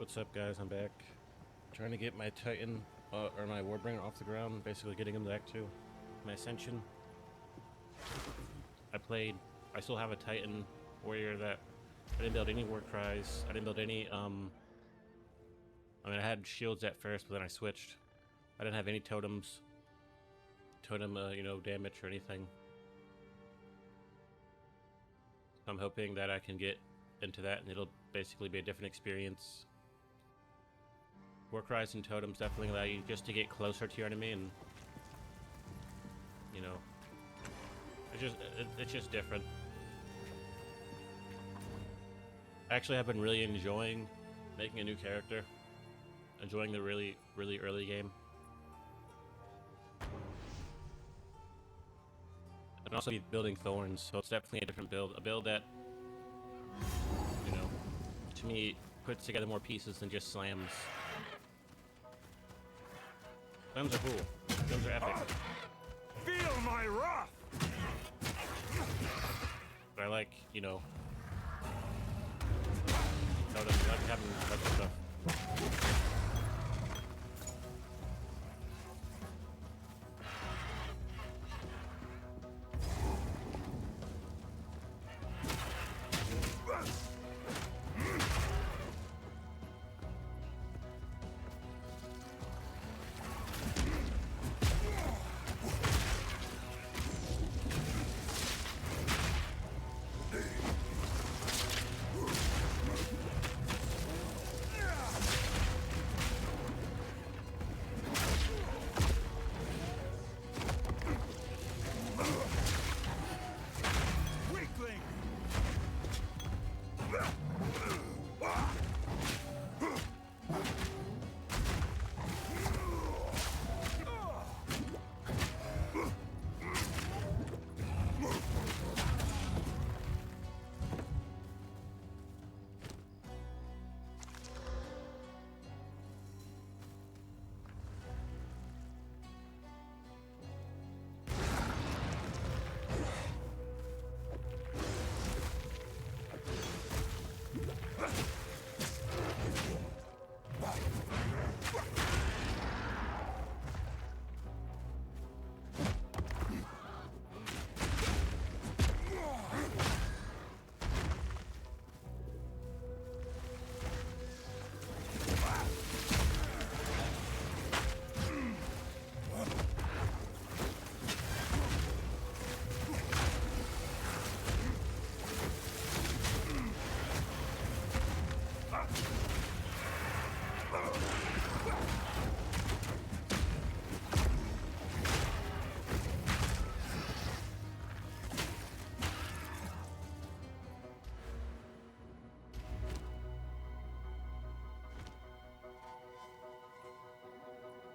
What's up, guys? I'm back. Trying to get my Titan, or my Warbringer off the ground, basically getting him back to my Ascension. I still have a Titan warrior that I didn't build any war cries. I didn't build any, I mean, I had shields at first, but then I switched. I didn't have any totems, damage or anything. I'm hoping that I can get into that and it'll basically be a different experience. War cries and totems definitely allow you just to get closer to your enemy, and you know, it's just different. Actually, I've been really enjoying making a new character, enjoying the really early game, and also be building thorns. So it's definitely a different build, a build that, you know, to me puts together more pieces than just slams. Slams are cool. Slams are epic. Feel my wrath! But I like, you know, totems. I like having other stuff. Weakling!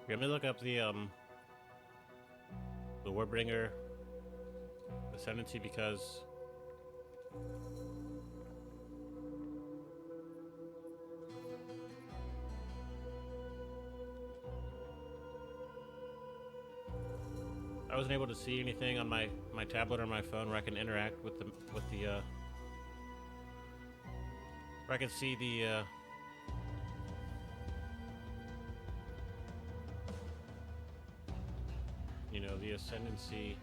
Let me look up the Warbringer Ascendancy, because I wasn't able to see anything on my tablet or my phone where I can interact with the where I can see the you know, the Ascendancy.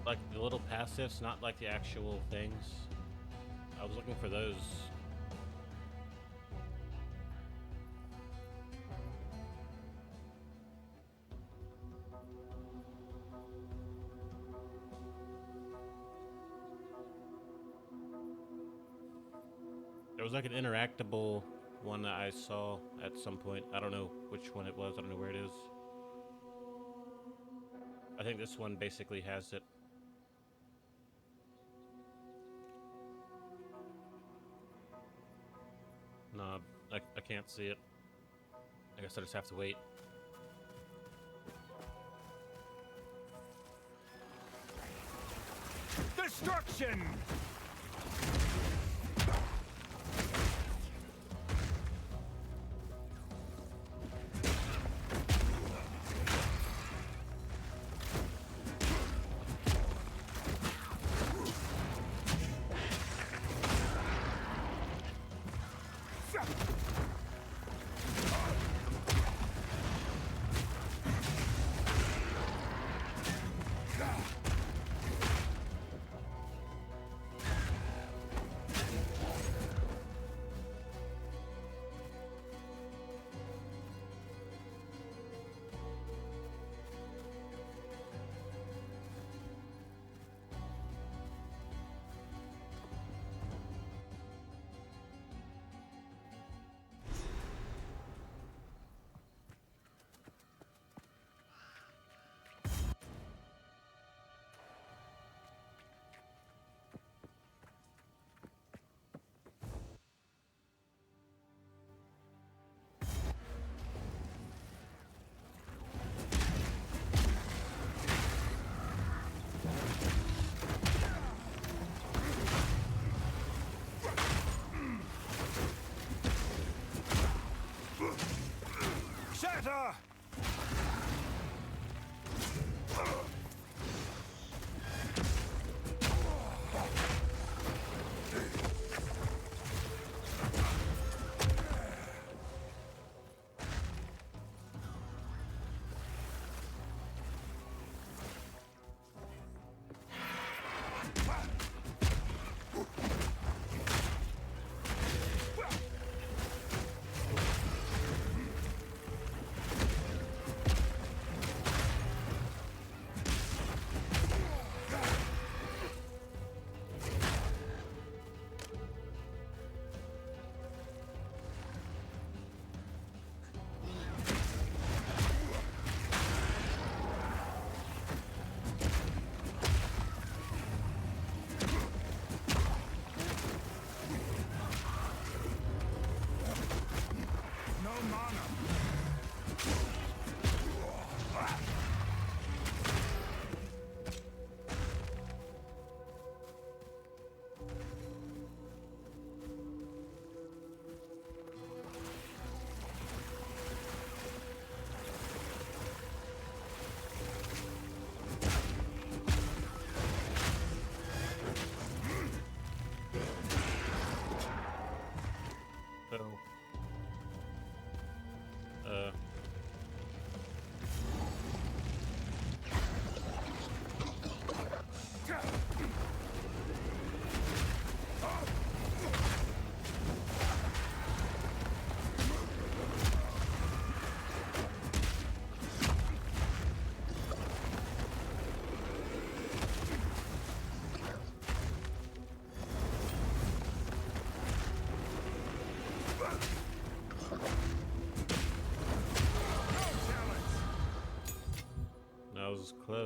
Like the little passives, not like the actual things. I was looking for those. There was like an interactable one that I saw at some point. I don't know which one it was. I don't know where it is. I think this one basically has it. No, I can't see it. I guess I just have to wait. Destruction!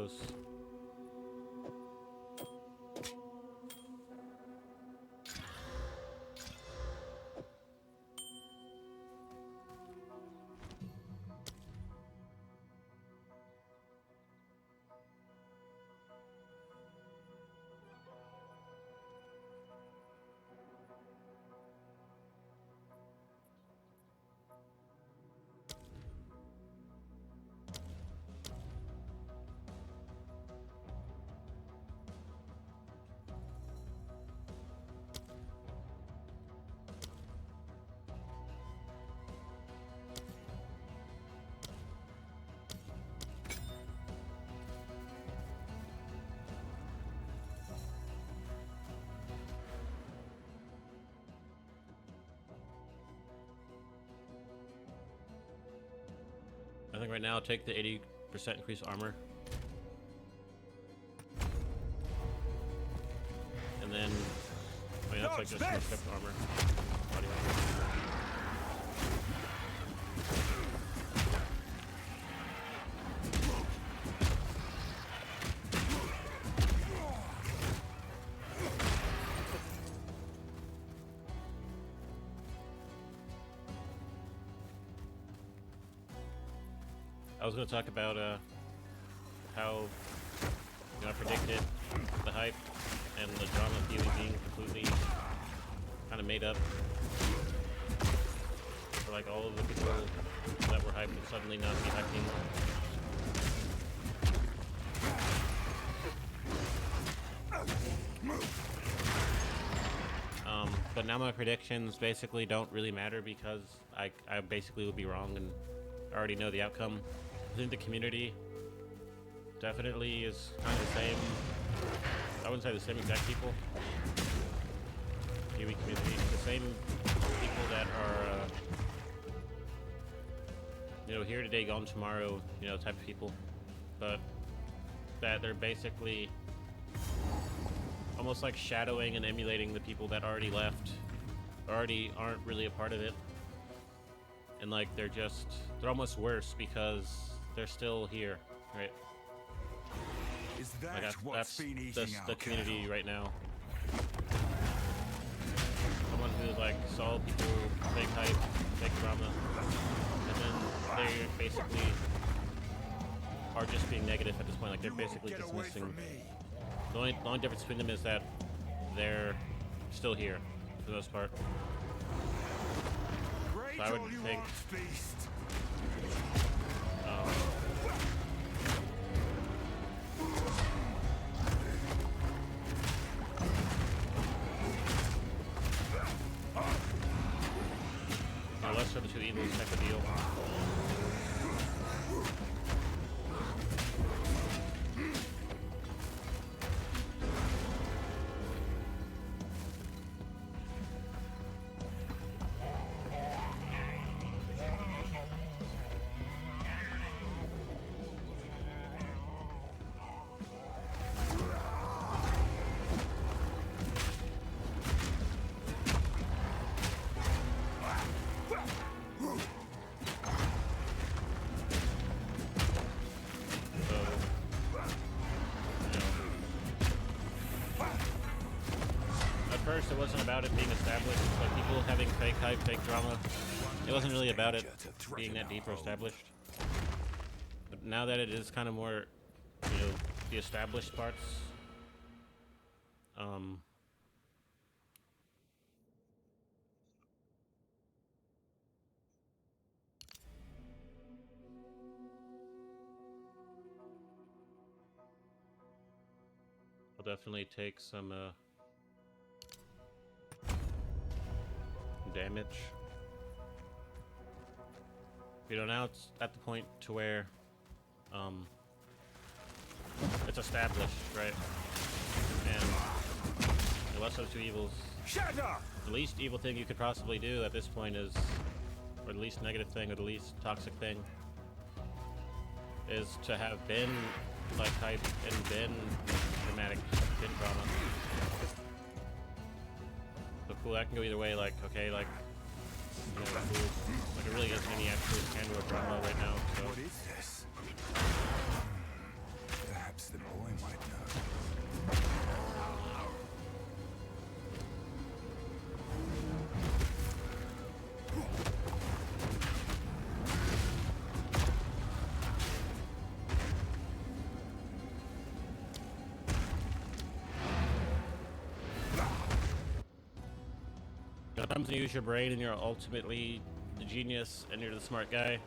goes. I think right now I'll take the 80% increased armor. And then, I mean, that's like just equipped armor. Body armor. I was going to talk about how I predicted the hype and the drama theory being completely kind of made up for like all of the people that were hyped and suddenly not be hyped anymore. But now my predictions basically don't really matter because I basically would be wrong and I already know the outcome. I think the community definitely is kind of the same. I wouldn't say the same exact people. Kiwi community, the same people that are, here today, gone tomorrow, type of people. But that they're basically almost like shadowing and emulating the people that already left, already aren't really a part of it. And like they're almost worse because they're still here, right? Is that like what's been eating the our community cattle? right now. Someone who like saw people fake hype, fake drama, and then they basically are just being negative at this point. Like they're basically Get away dismissing. from me. The only difference between them is that they're still here for the most part. Great So I would all you think, want, beast. Lesser of the two evils type of deal. First, it wasn't about it being established, like people having fake hype, fake drama. It wasn't really about it being that deep or established. But now that it is kind of more, the established parts, I'll definitely take some, damage. Now it's at the point to where it's established, right? And the less of the two evils. Shut up! The least evil thing you could possibly do at this point is, or the least negative thing, or the least toxic thing, is to have been like hype and been dramatic, been drama. So cool, that can go either way, like, okay, like, cool. Like, it really isn't any actual candor drama right now, so. What is this? Perhaps Sometimes you use your brain and you're ultimately the genius and you're the smart guy,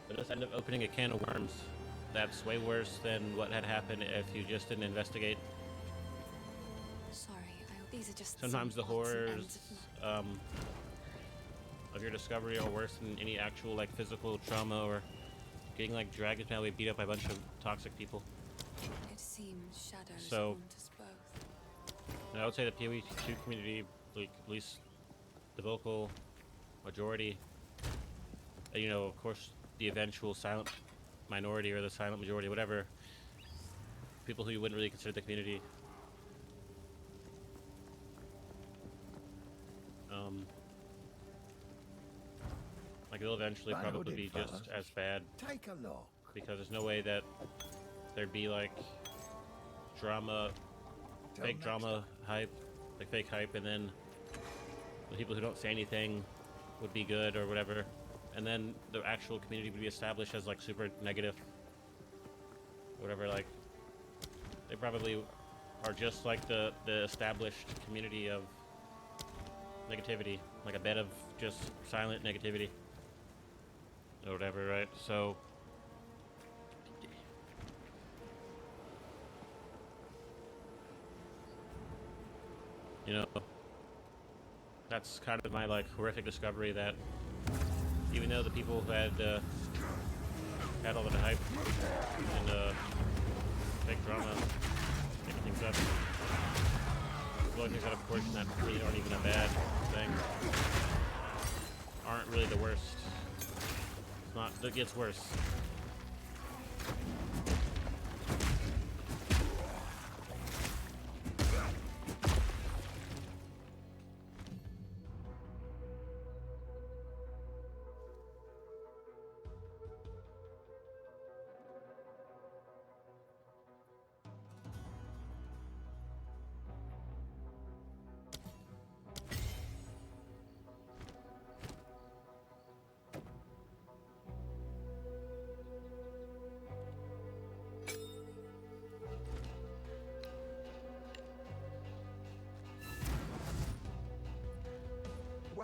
but just end up opening a can of worms. That's way worse than what had happened if you just didn't investigate. Sorry, these are just Sometimes the some odds and horrors ends of your discovery are worse than any actual like physical trauma or getting like dragged into alley beat up by a bunch of toxic people. It seems shadows So- haunt us both. And I would say the PoE 2 community, like at least the vocal majority, and, you know, of course, the eventual silent minority or the silent majority, whatever, people who you wouldn't really consider the community. Like it'll eventually probably be just as bad Take a look. because there's no way that there'd be like drama, fake drama hype, like fake hype, and then the people who don't say anything would be good or whatever, and then the actual community would be established as like super negative, whatever. Like they probably are just like the established community of negativity, like a bed of just silent negativity or whatever, right? So you know, that's kind of my like horrific discovery that even though the people who had all of the hype and fake drama, making things up, blowing things out of proportion that really aren't even a bad thing, aren't really the worst. It's not. It gets worse.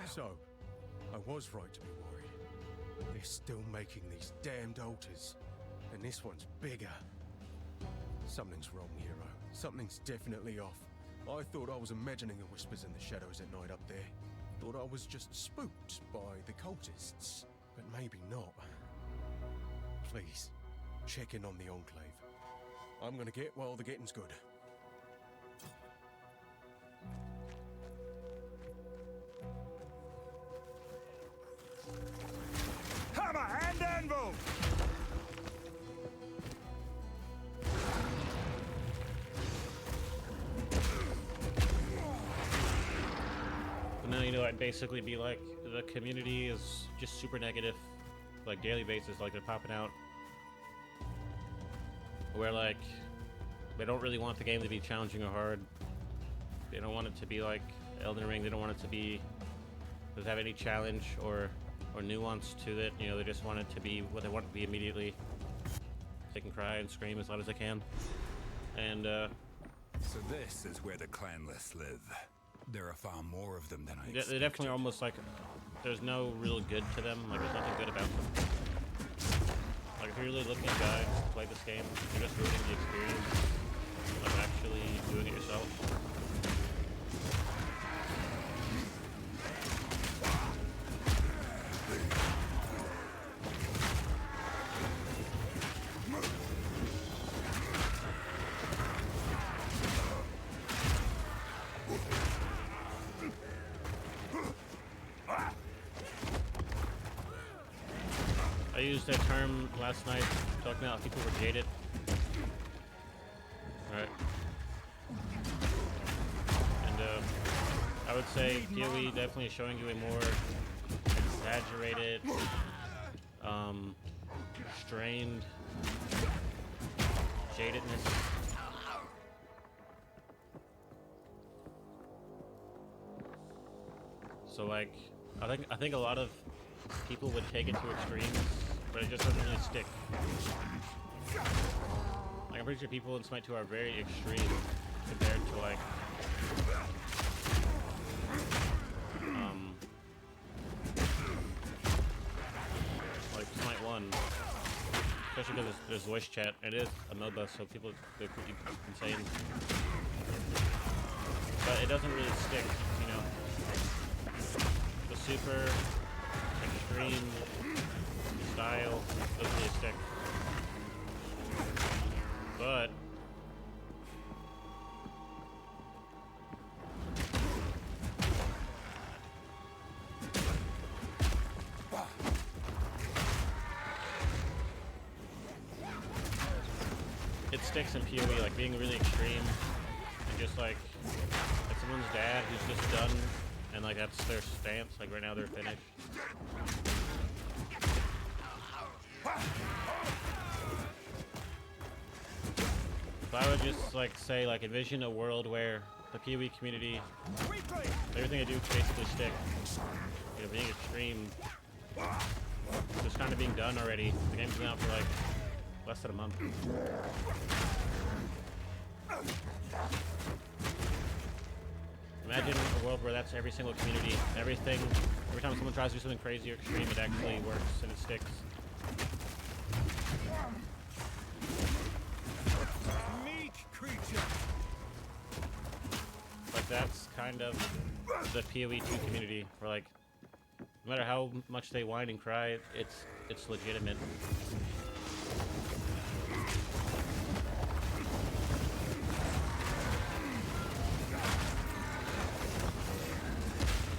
So, I was right to be worried. They're still making these damned altars, and this one's bigger. Something's wrong, hero. Something's definitely off. I thought I was imagining the whispers in the shadows at night up there. Thought I was just spooked by the cultists, but maybe not. Please, check in on the Enclave. I'm gonna get while the getting's good. Hammer and anvil! But now, you know, I'd basically be like, the community is just super negative, like daily basis, like they're popping out. Where like, they don't really want the game to be challenging or hard. They don't want it to be like Elden Ring. They don't want it to be, does have any challenge or nuance to it. You know, they just want it to be what they want it to be immediately. They can cry and scream as loud as they can. And So this is where the clanless live. There are far more of them than I they're expected. definitely almost like, there's no real good to them. Like there's nothing good about them. Like if you're really looking at guys to play this game, you're just ruining the experience of actually doing it yourself. I used that term last night, talking about how people were jaded. Right. And I would say PoE definitely is showing you a more exaggerated, strained jadedness. So like, I think a lot of people would take it to extremes, but it just doesn't really stick. Like I'm pretty sure people in Smite 2 are very extreme compared to like one. Especially because there's voice chat. It is a MOBA, so people go insane. But it doesn't really stick, you know. The super extreme style doesn't really stick. But it sticks in PoE, like being really extreme and just like someone's dad who's just done and like that's their stance, like right now they're finished. So I would just like say like envision a world where the PoE community, everything they do basically stick. You know, being extreme, just kind of being done already. The game's been out for like less than a month. Imagine a world where that's every single community, everything, every time someone tries to do something crazy or extreme, it actually works and it sticks. Meek creature. Like that's kind of the PoE 2 community, where like, no matter how much they whine and cry, it's legitimate.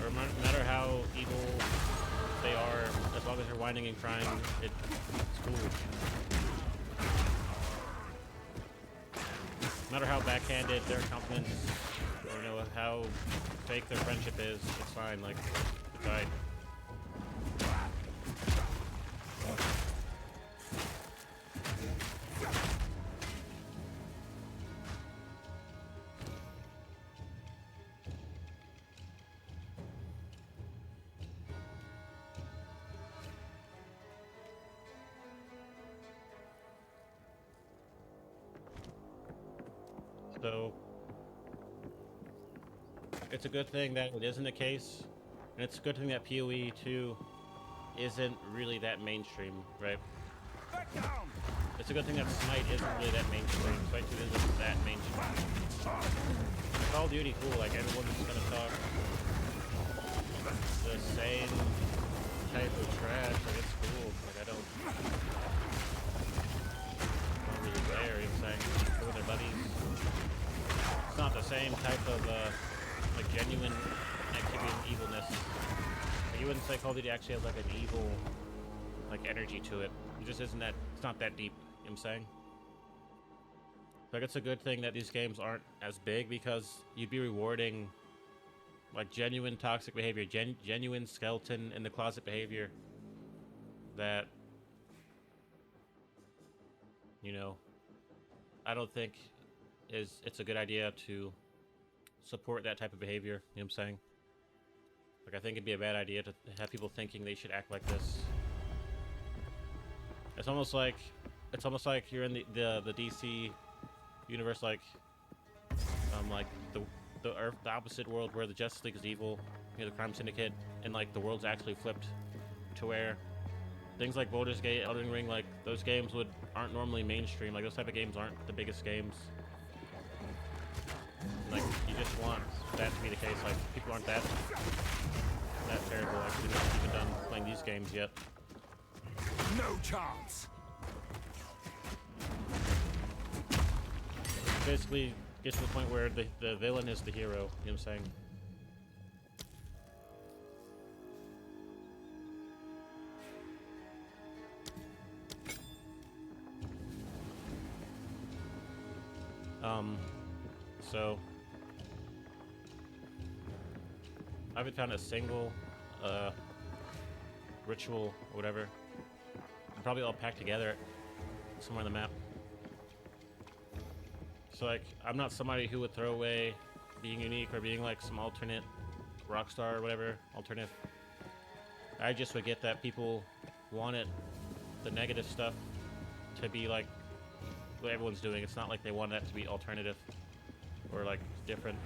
Or no matter how evil they are, as long as they're whining and crying, it's cool. No matter how backhanded their compliments, or you know how fake their friendship is, it's fine. Like it's alright. So it's a good thing that it isn't the case, and it's a good thing that PoE 2 isn't really that mainstream, right? Back down. It's a good thing that Smite isn't really that mainstream. Smite 2 isn't that mainstream. Call of Duty, cool, like everyone's gonna talk the same type of trash, like it's cool. Like I don't really care, you know what I'm saying? Go with their buddies. It's not the same type of like genuine activity and evilness. Like, you wouldn't say Call of Duty actually has like an evil like energy to it. It just isn't that, it's not that deep, you know what I'm saying? Like it's a good thing that these games aren't as big, because you'd be rewarding like genuine toxic behavior, genuine skeleton in the closet behavior that, you know, I don't think it's a good idea to support that type of behavior, you know what I'm saying? Like I think it'd be a bad idea to have people thinking they should act like this. It's almost like you're in the DC universe, like the opposite world where the Justice League is evil, you know, the Crime Syndicate, and like the world's actually flipped to where things like Baldur's Gate, Elden Ring, like those games aren't normally mainstream. Like those type of games aren't the biggest games. Like you just want that to be the case. Like people aren't that terrible. Like they're not even done playing these games yet. No chance. Basically gets to the point where the villain is the hero, you know what I'm saying? So I haven't found a single ritual or whatever. They're probably all packed together somewhere on the map. So like, I'm not somebody who would throw away being unique or being like some alternate Rockstar or whatever, alternative. I just would get that people wanted the negative stuff to be like what everyone's doing. It's not like they want that to be alternative or like different.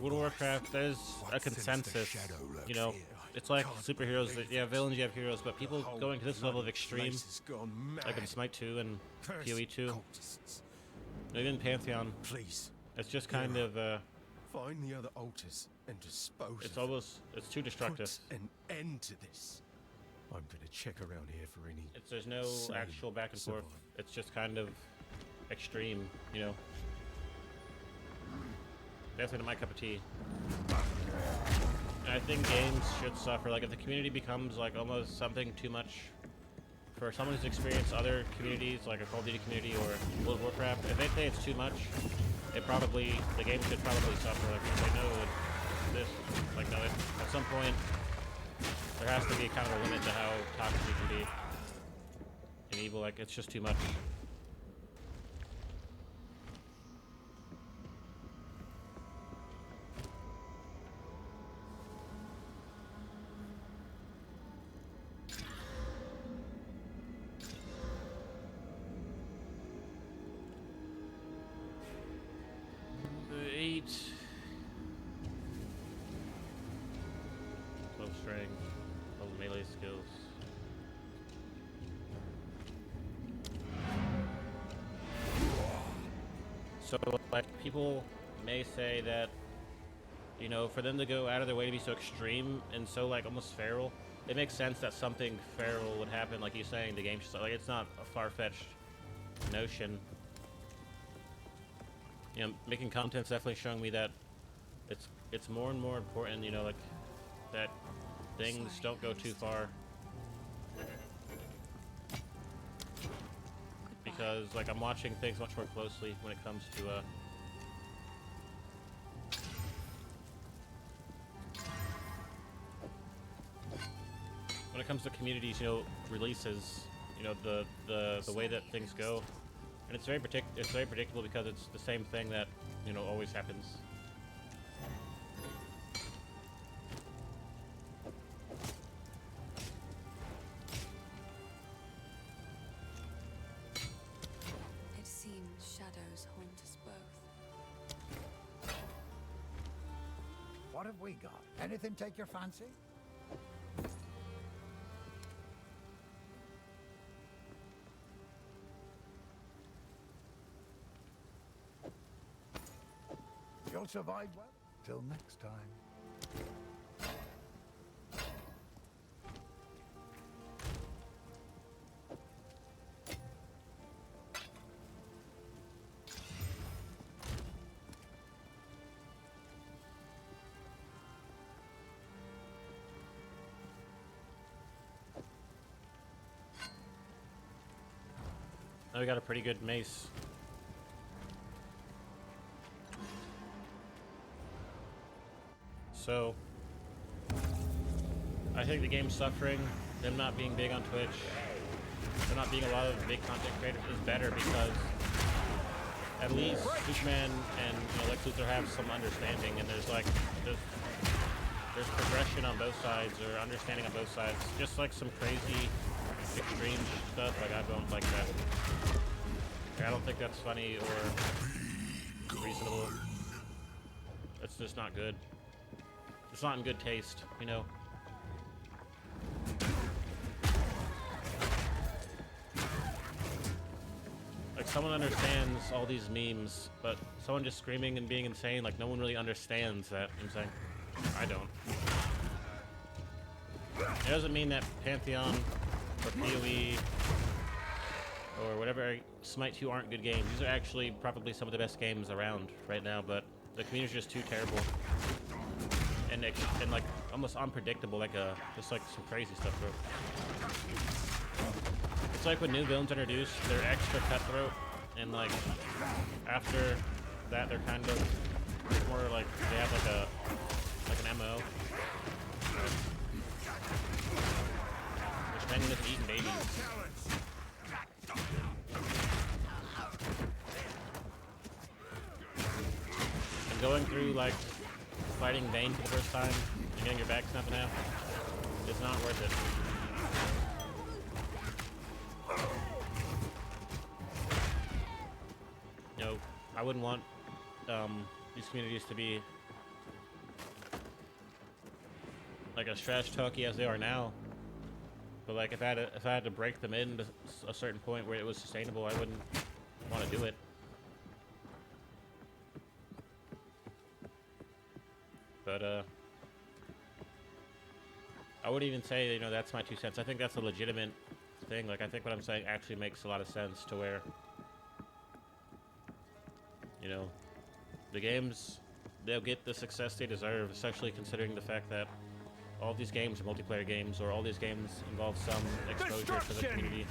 World of Warcraft, there's a consensus. You know, it's like superheroes. That you have villains, you have heroes, but people going to this level of extreme, like in Smite 2 and PoE 2, even Pantheon, Please, it's just kind of find the other altars and dispose it's of them. almost it's too destructive. Put an end to this. I'm gonna check around here for any. There's no sane actual back and forth. survivors. It's just kind of extreme, you know. Definitely not my cup of tea. And I think games should suffer. Like if the community becomes like almost something too much for someone who's experienced other communities, like a Call of Duty community or World of Warcraft, if they say it's too much, the game should probably suffer. Like if they know this, like no, at some point there has to be kind of a limit to how toxic you can be and evil. Like it's just too much. Strength, melee skills. So, like, people may say that, you know, for them to go out of their way to be so extreme and so, like, almost feral, it makes sense that something feral would happen, like you're saying, the game should, like, it's not a far-fetched notion. You know, making content's definitely showing me that it's more and more important, you know, like, that things don't go too far. Because, like, I'm watching things much more closely when it comes to, when it comes to communities, you know, releases, you know, the way that things go. And it's very predictable because it's the same thing that, you know, always happens. What have we got? Anything take your fancy? You'll survive well. Till next time. Now we got a pretty good mace. So, I think the game's suffering. Them not being big on Twitch, there not being a lot of big content creators is better because at least Superman and, you know, Lex Luthor have some understanding, and there's progression on both sides, or understanding on both sides. Just like some crazy extreme stuff, like I don't like that. I don't think that's funny or reasonable. It's just not good. It's not in good taste, you know. Like, someone understands all these memes, but someone just screaming and being insane, like, no one really understands that. You know what I'm saying? I don't. It doesn't mean that Pantheon or PoE or whatever, Smite 2 aren't good games. These are actually probably some of the best games around right now, but the community's just too terrible. And like, almost unpredictable, like just like some crazy stuff, bro. It's like when new villains are introduced, they're extra cutthroat, and like, after that, they're kind of more like, they have like an MO. Which then is eating babies. And going through, like, fighting Bane for the first time and getting your back snapped in half, it's not worth it. You know, I wouldn't want these communities to be like as trash talky as they are now. But like if I had to break them in to a certain point where it was sustainable, I wouldn't want to do it. But I wouldn't even say, you know, that's my 2 cents. I think that's a legitimate thing. Like I think what I'm saying actually makes a lot of sense to where, you know, the games, they'll get the success they deserve, especially considering the fact that all these games are multiplayer games, or all these games involve some exposure to the community.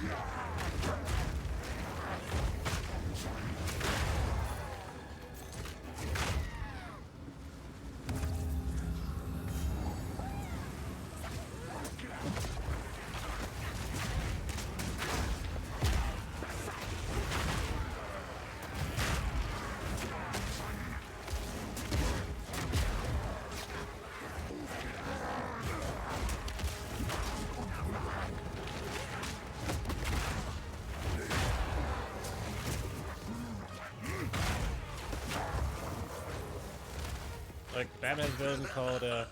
Like, Batman's villain called, I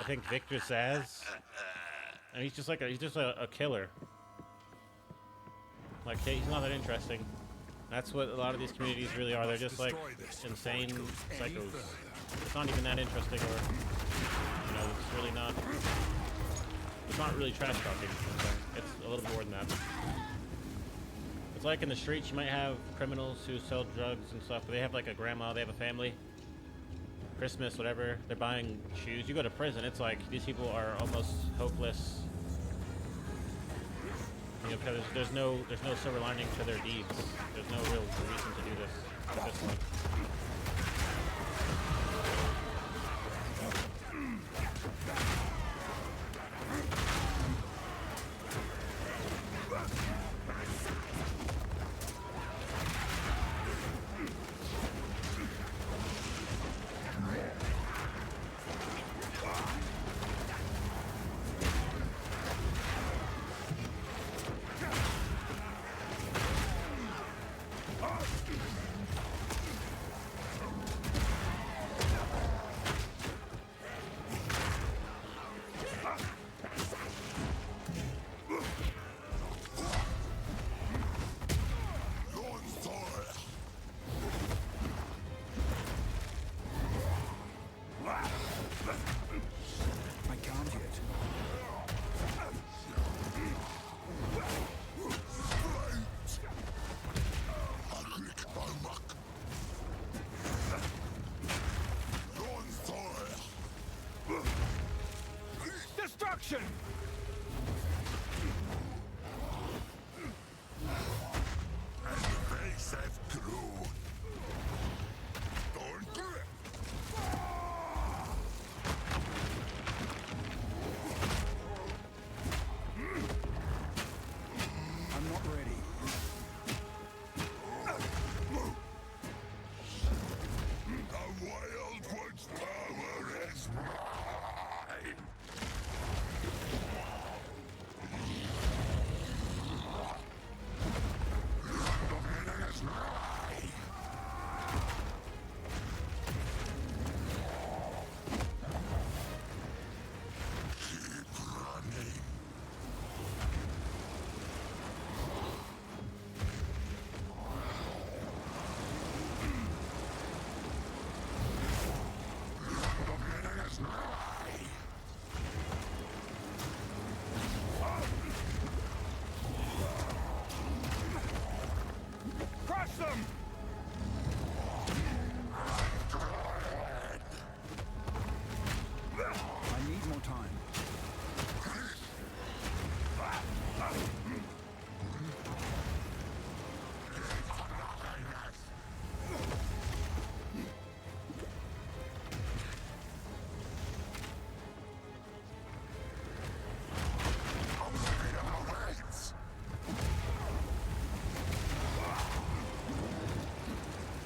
think Victor Zsasz, and he's just like a killer. Like, he's not that interesting. That's what a lot of these communities really are. They're just like insane psychos. It's not even that interesting, or, you know, it's really not. It's not really trash talking. It's a little more than that. It's like in the streets, you might have criminals who sell drugs and stuff, but they have like a grandma, they have a family. Christmas, whatever, they're buying shoes. You go to prison, it's like these people are almost hopeless. You know, because there's no silver lining to their deeds. There's no real reason to do this at this point. Destruction! I'm not ready. The Wild One's power is mine! Crush them! I need more time.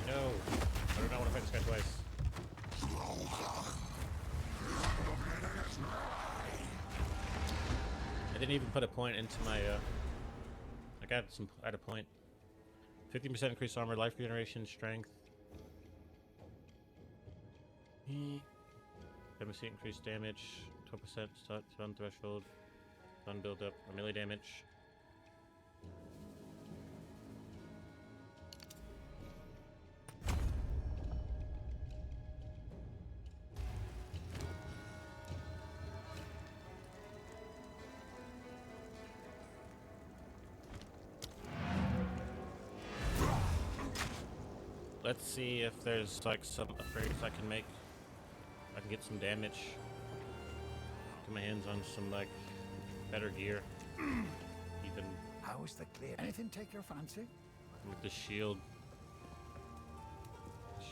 No, I do not want to fight this guy twice. I didn't even put a point into my, I had a point. 50% increased armor, life regeneration, strength. 70% increased damage, 12% stun threshold, stun build up, or melee damage. Let's see if there's like some upgrades I can make. I can get some damage. Get my hands on some like better gear. Even How is the clear? Anything take your fancy? with the shield.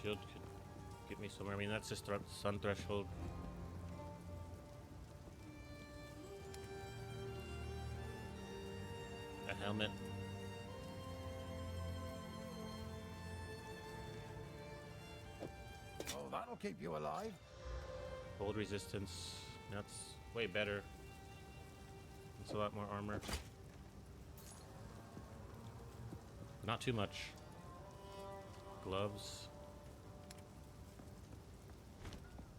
Shield could get me somewhere. I mean, that's just sun threshold. A helmet. Oh, that'll keep you alive. Cold resistance. That's way better. It's a lot more armor. Not too much. Gloves.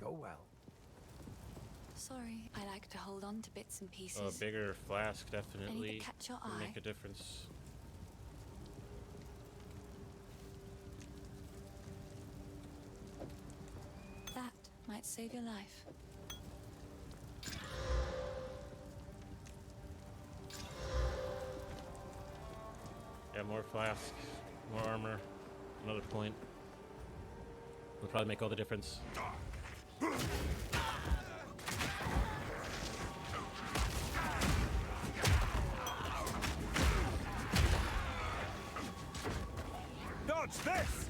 Go well. Sorry, I like to hold on to bits and A pieces. bigger flask definitely Any that catch your would eye? make a difference. That might save your life. Yeah, more flask, more armor, another point. Will probably make all the difference. Dodge this!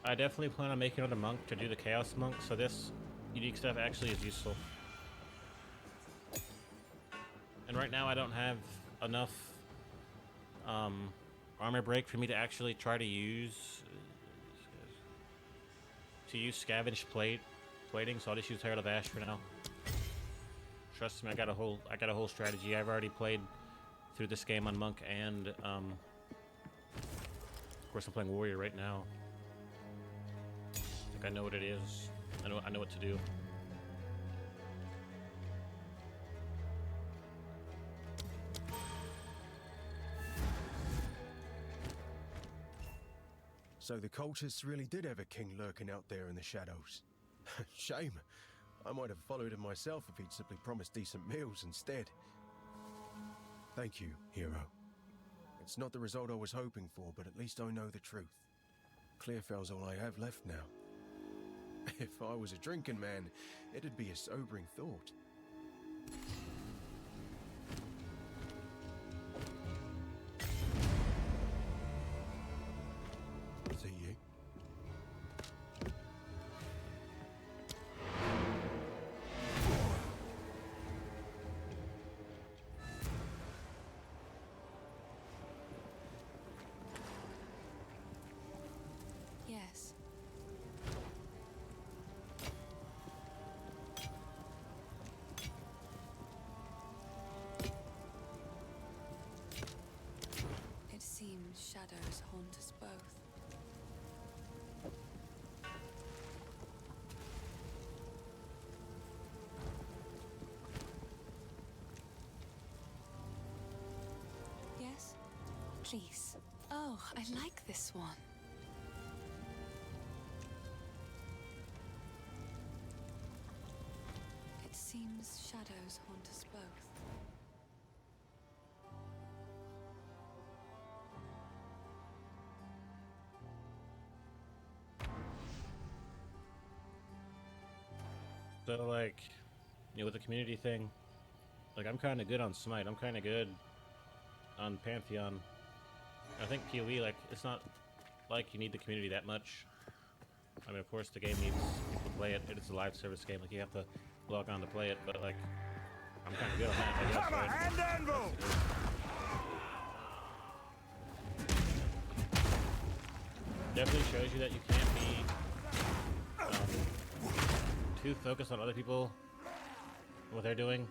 I definitely plan on making another monk to do the Chaos Monk, so this unique stuff actually is useful. And right now I don't have enough armor break for me to actually try to use scavenged plating, so I'll just use Herald of Ash for now. Trust me, I got a whole strategy. I've already played through this game on monk, and of course I'm playing warrior right now. I think I know what it is. I know what to do. So the cultists really did have a king lurking out there in the shadows. Shame. I might have followed him myself if he'd simply promised decent meals instead. Thank you, hero. It's not the result I was hoping for, but at least I know the truth. Clearfell's all I have left now. If I was a drinking man, it'd be a sobering thought. See you. Yes. It seems shadows haunt us both. Yes? Please. Oh, I like this one. It seems shadows haunt us both. So like, you know, with the community thing, like I'm kind of good on Smite. I'm kind of good on Pantheon. I think PoE, like, it's not like you need the community that much. I mean, of course, the game needs people to play it. It's a live service game. Like, you have to log on to play it. But like, I'm kind of good on that, I guess. Hammer Right? and anvil! Definitely shows you that you can't be too focused on other people, what they're doing,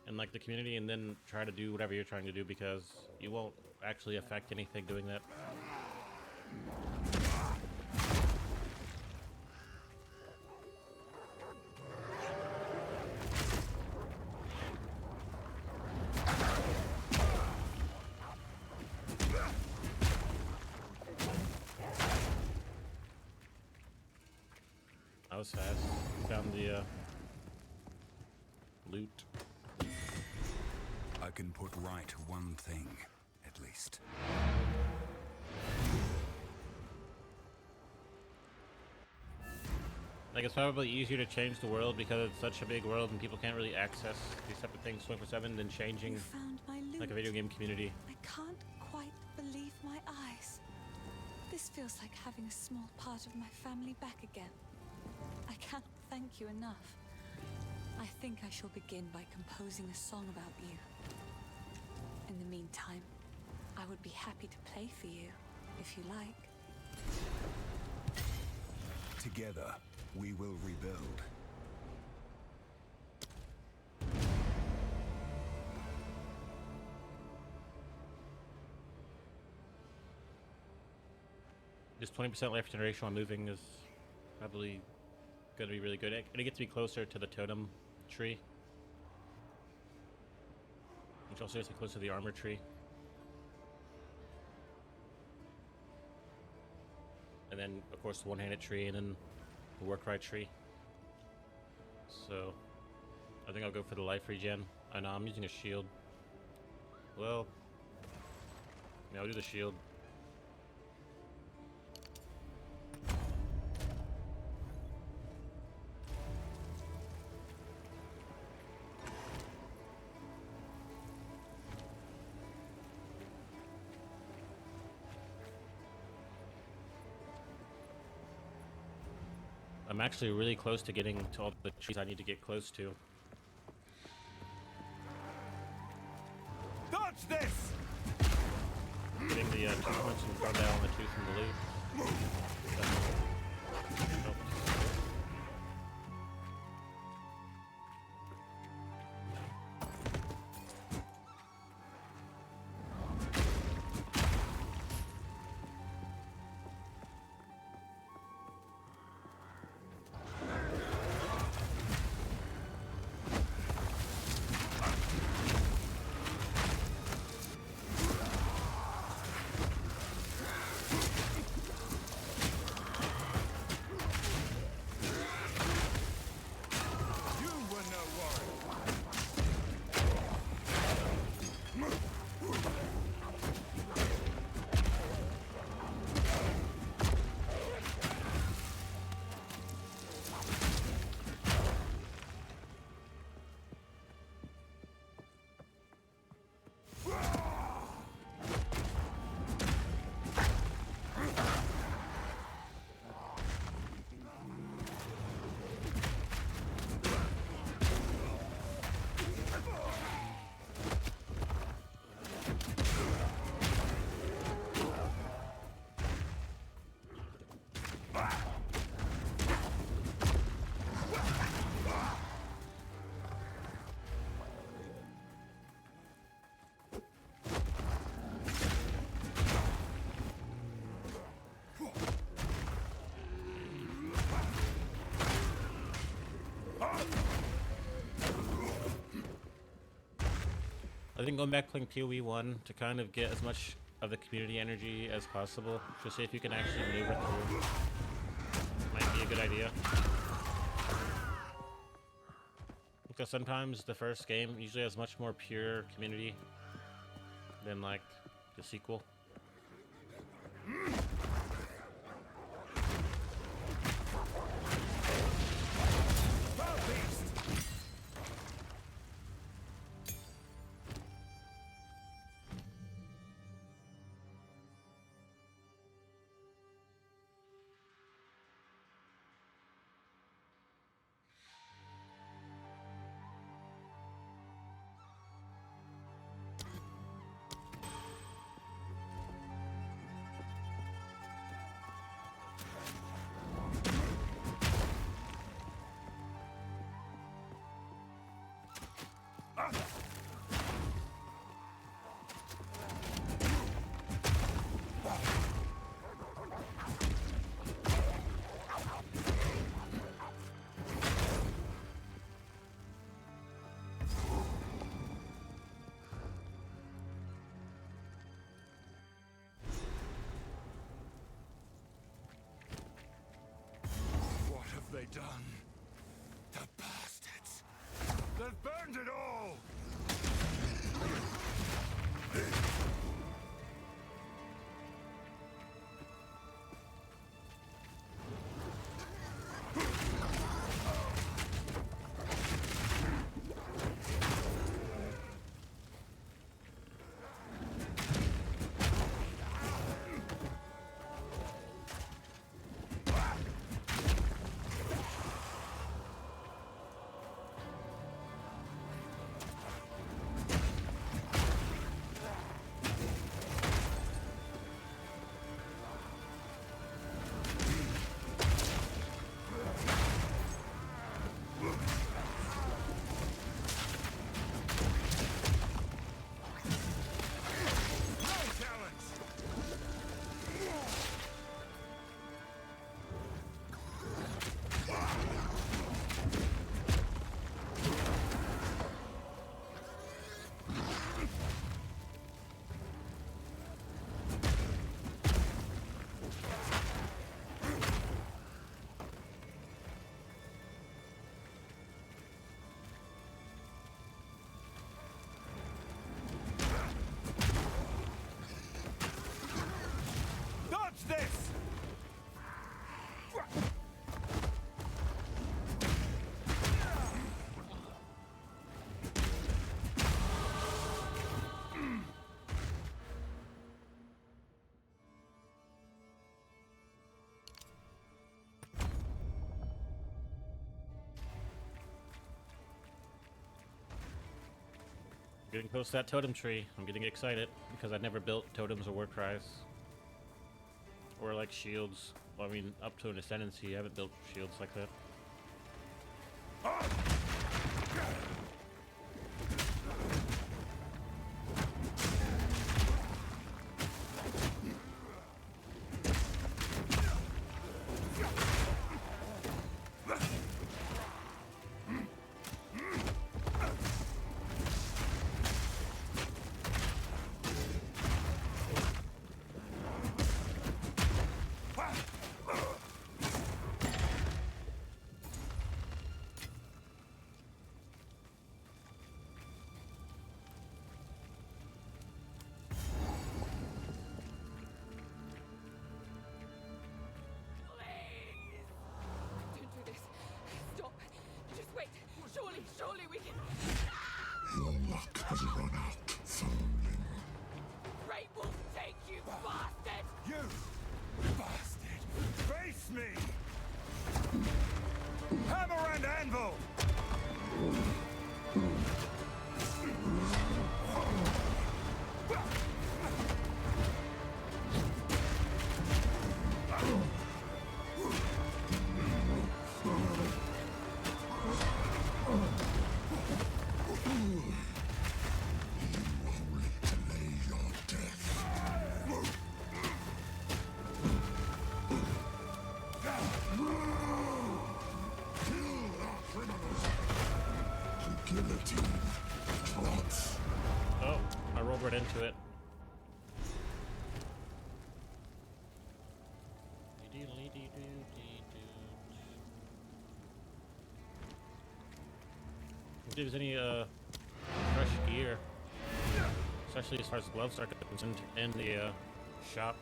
and like the community, and then try to do whatever you're trying to do, because you won't actually affect anything doing that. I was fast. Found the loot. I can put right one thing, at least. Like, it's probably easier to change the world because it's such a big world and people can't really access these type of things 24/7 than changing You found my loot. like a video game community. I can't quite believe my eyes. This feels like having a small part of my family back again. I can't thank you enough. I think I shall begin by composing a song about you. In the meantime, I would be happy to play for you, if you like. Together, we will rebuild. Just 20% life generation while moving is probably going to be really good. And it gets me closer to the totem tree, which also gets me closer to the armor tree. And then, of course, the one-handed tree, and then the work right tree. So, I think I'll go for the life regen. I know I'm using a shield. Well, yeah, I'll do the shield. I'm actually really close to getting to all the trees I need to get close to. Dodge this! Getting the 2 points from Cardell and the 2 from the loot. I think going back playing PoE 1 to kind of get as much of the community energy as possible, to see if you can actually maneuver through, might be a good idea. Because sometimes the first game usually has much more pure community than like the sequel. What have they done? The bastards! They've burned it all! This! Getting close to that totem tree. I'm getting excited because I've never built totems or war cries. Or like shields. Well, I mean, up to an ascendancy, I haven't built shields like that. Surely we can. Your luck has run out, foundling. Great Wolf, take you, bastard! You bastard! Face me! Hammer and anvil! into it. If there's any fresh gear, especially as far as gloves are concerned, in the shop.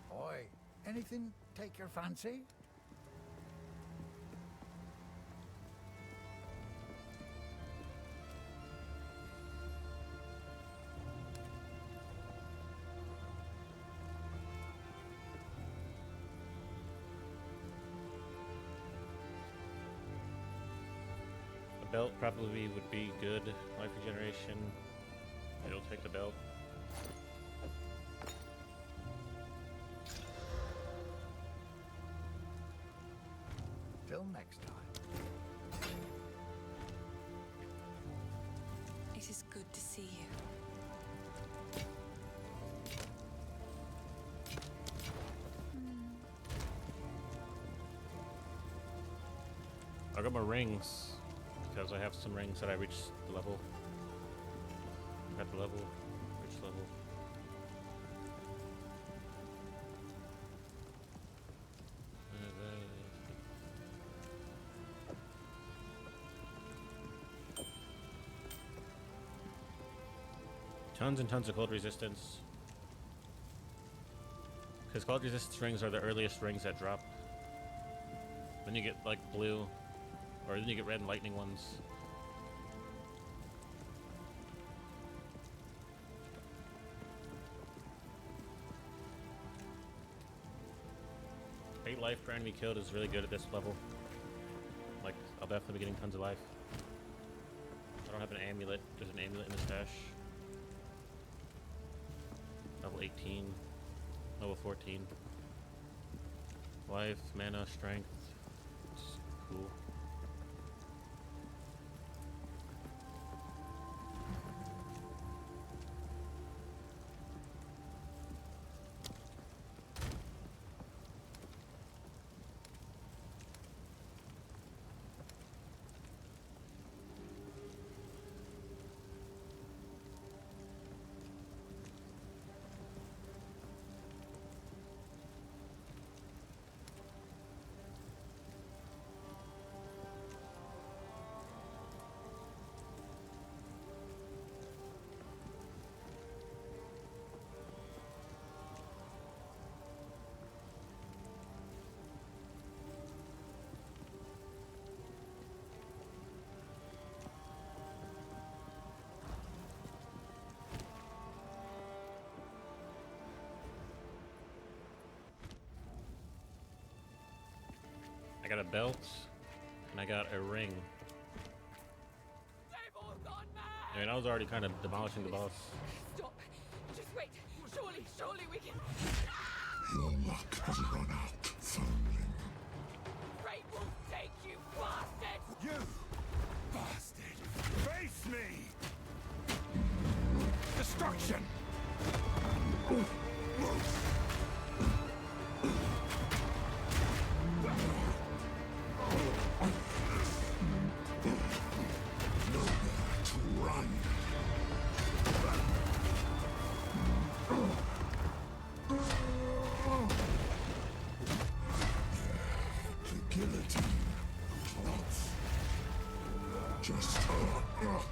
Boy, anything take your fancy? A belt probably would be good. Life regeneration. It'll take the belt. Till next time. It is good to see you. I got my rings because I have some rings that I reached the level. Got the level, reached level. Tons and tons of cold resistance. Because cold resistance rings are the earliest rings that drop. Then you get like blue, or then you get red and lightning ones. Fate life per enemy killed is really good at this level. Like, I'll definitely be getting tons of life. I don't have an amulet. There's an amulet in the stash. Level 18. Level 14. Life, mana, strength. It's cool. I got a belt, and I got a ring. They've all gone mad! I mean, I was already kind of demolishing the boss. Stop! Just wait! Surely we can... Your luck has run out, foundling. Fate will take you, bastard! You bastard! Face me! Destruction! To run. The guillotine drops. Just I'll rip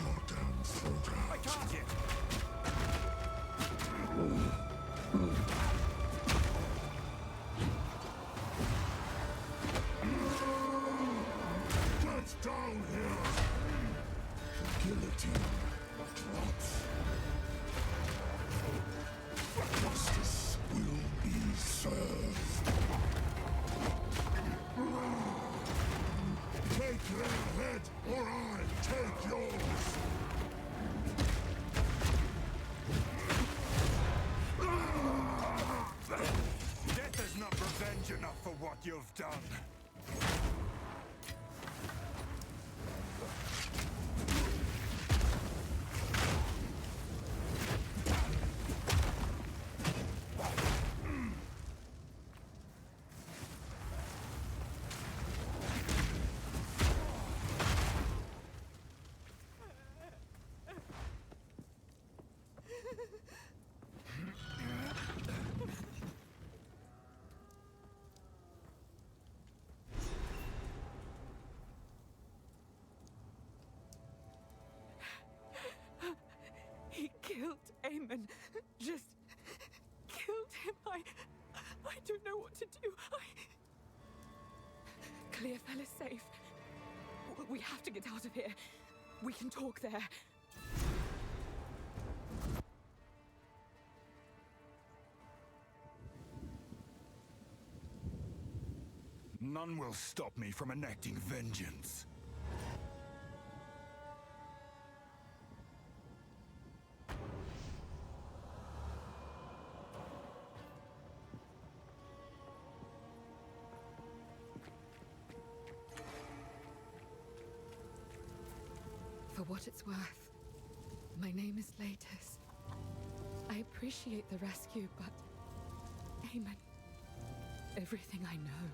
your damn throat I out. got it! Get down here! The guillotine drops. Justice will be served. Take their head, or I take yours! Death is not revenge enough for what you've done. demon just killed him. I don't know what to do. Clearfell is safe. We have to get out of here. We can talk there. None will stop me from enacting vengeance. For what it's worth, my name is Latus. I appreciate the rescue, but... Aemon, everything I know,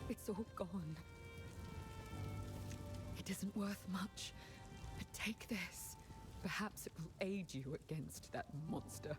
it's all gone. It isn't worth much, but take this. Perhaps it will aid you against that monster.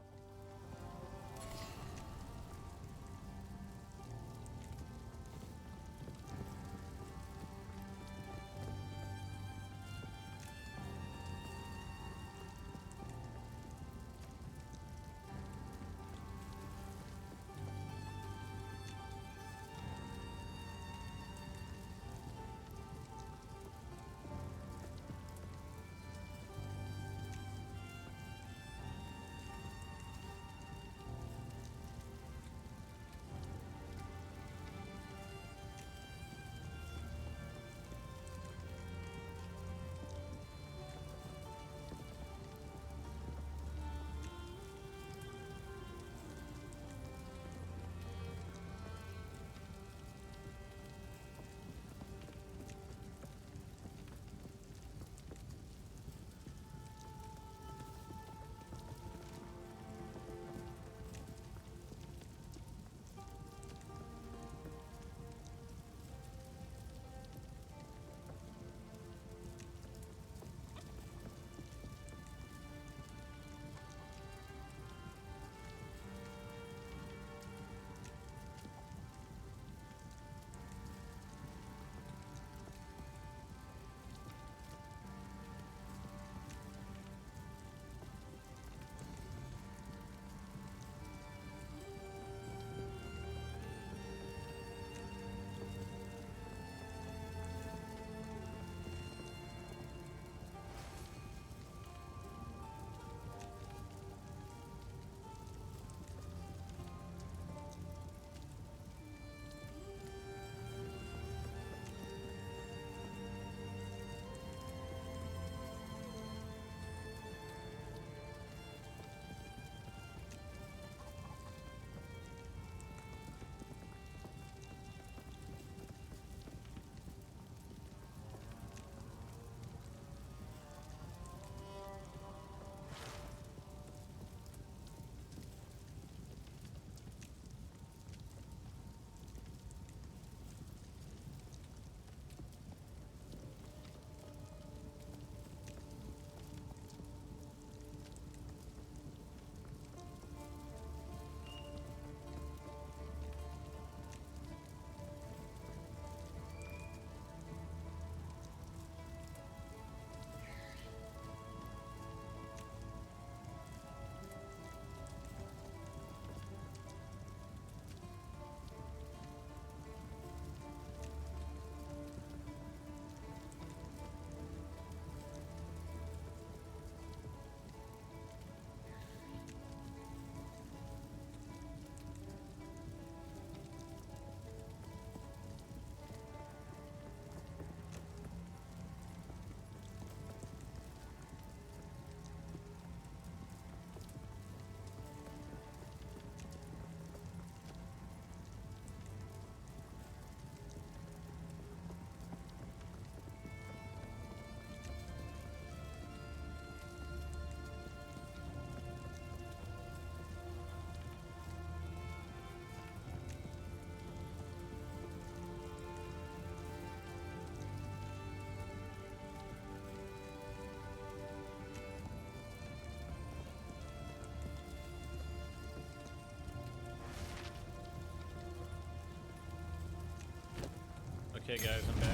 Okay guys, I'm back.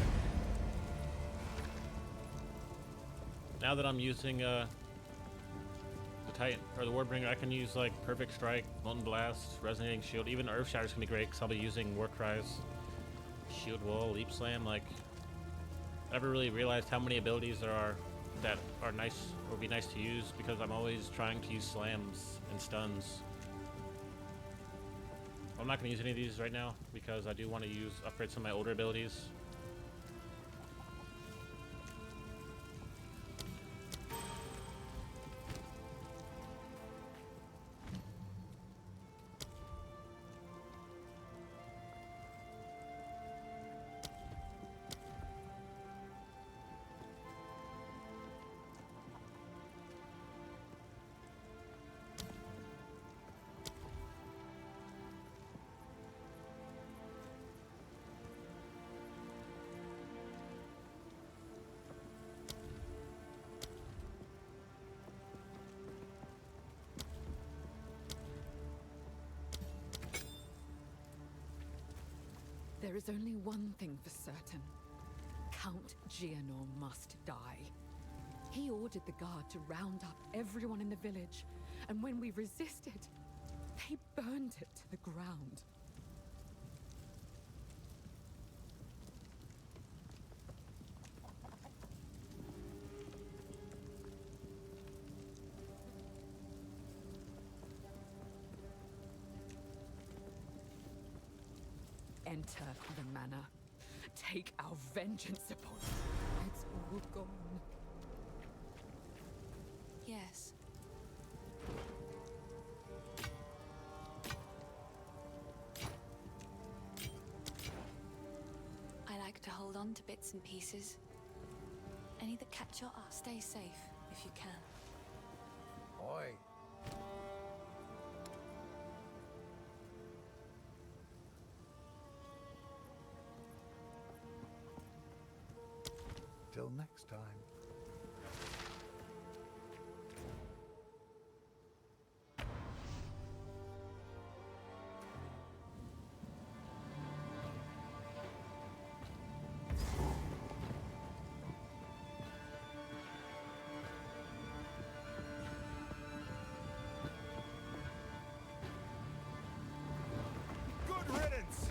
Now that I'm using the Titan or the Warbringer, I can use like Perfect Strike, Molten Blast, Resonating Shield, even Earth Shatter's gonna be great because I'll be using War Cries, Shield Wall, Leap Slam. Like, I never really realized how many abilities there are that are nice or would be nice to use because I'm always trying to use slams and stuns. I'm not gonna use any of these right now because I do want to upgrade some of my older abilities. There is only one thing for certain. Count Gianor must die. He ordered the guard to round up everyone in the village, and when we resisted, they burned it to the ground. Enter the manor. Take our vengeance upon it. It's all gone. Yes. I like to hold on to bits and pieces. Any that catch your eye. Stay safe if you can. Oi. Till next time. Good riddance!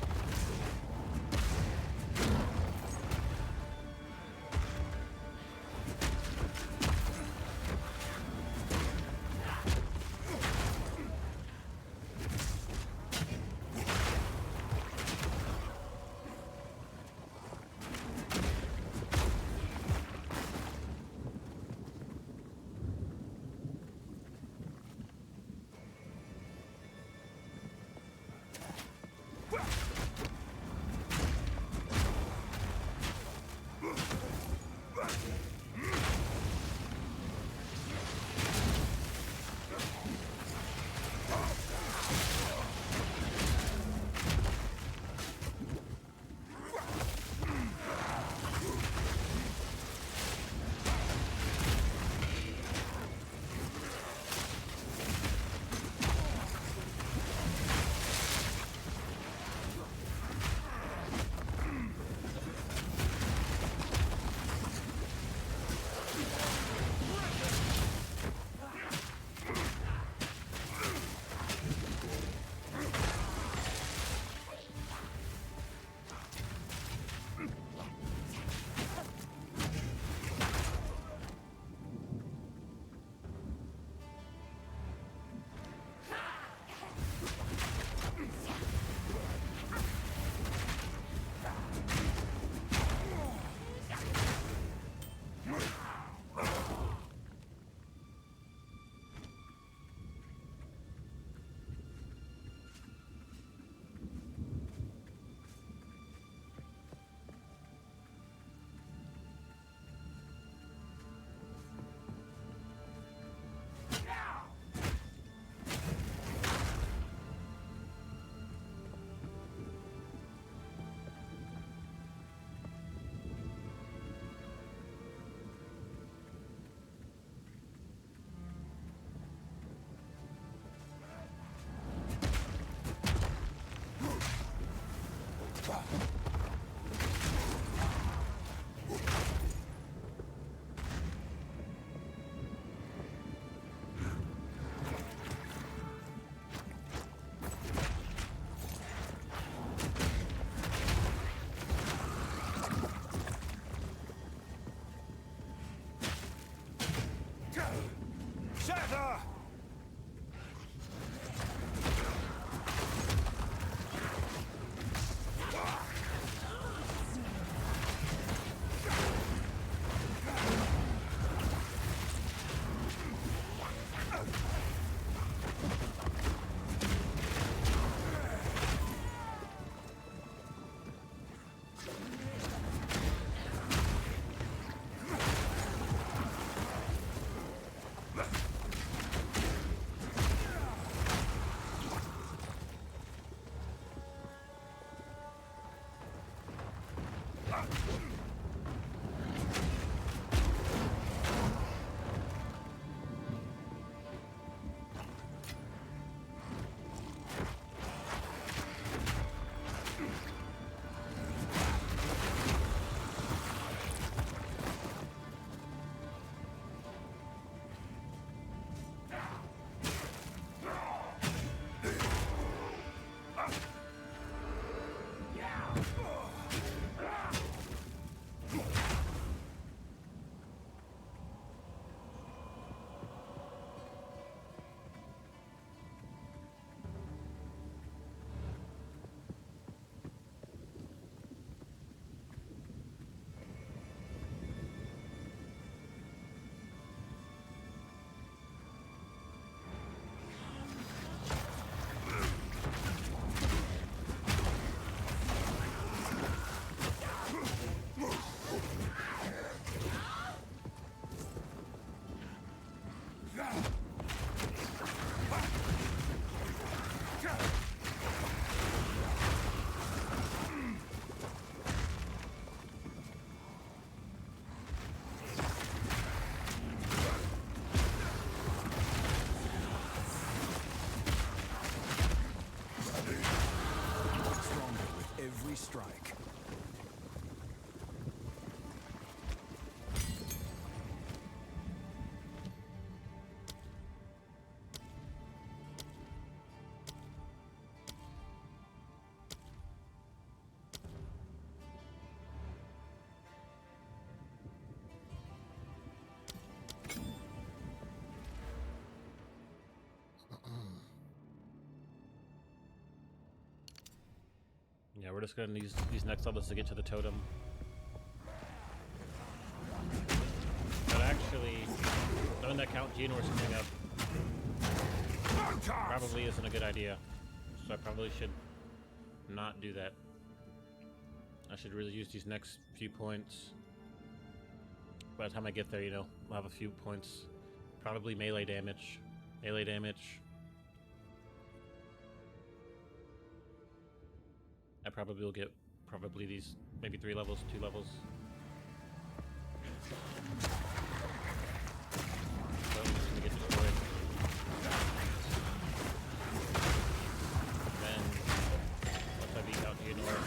we're just gonna use these next levels to get to the totem. But actually, knowing that Count Geonor's coming up probably isn't a good idea. So I probably should not do that. I should really use these next few points. By the time I get there, you know, I'll have a few points. Probably melee damage. Melee damage. I probably will get these maybe 3 levels, 2 levels. So I'm just gonna get destroyed. Then once I beat out Geonor.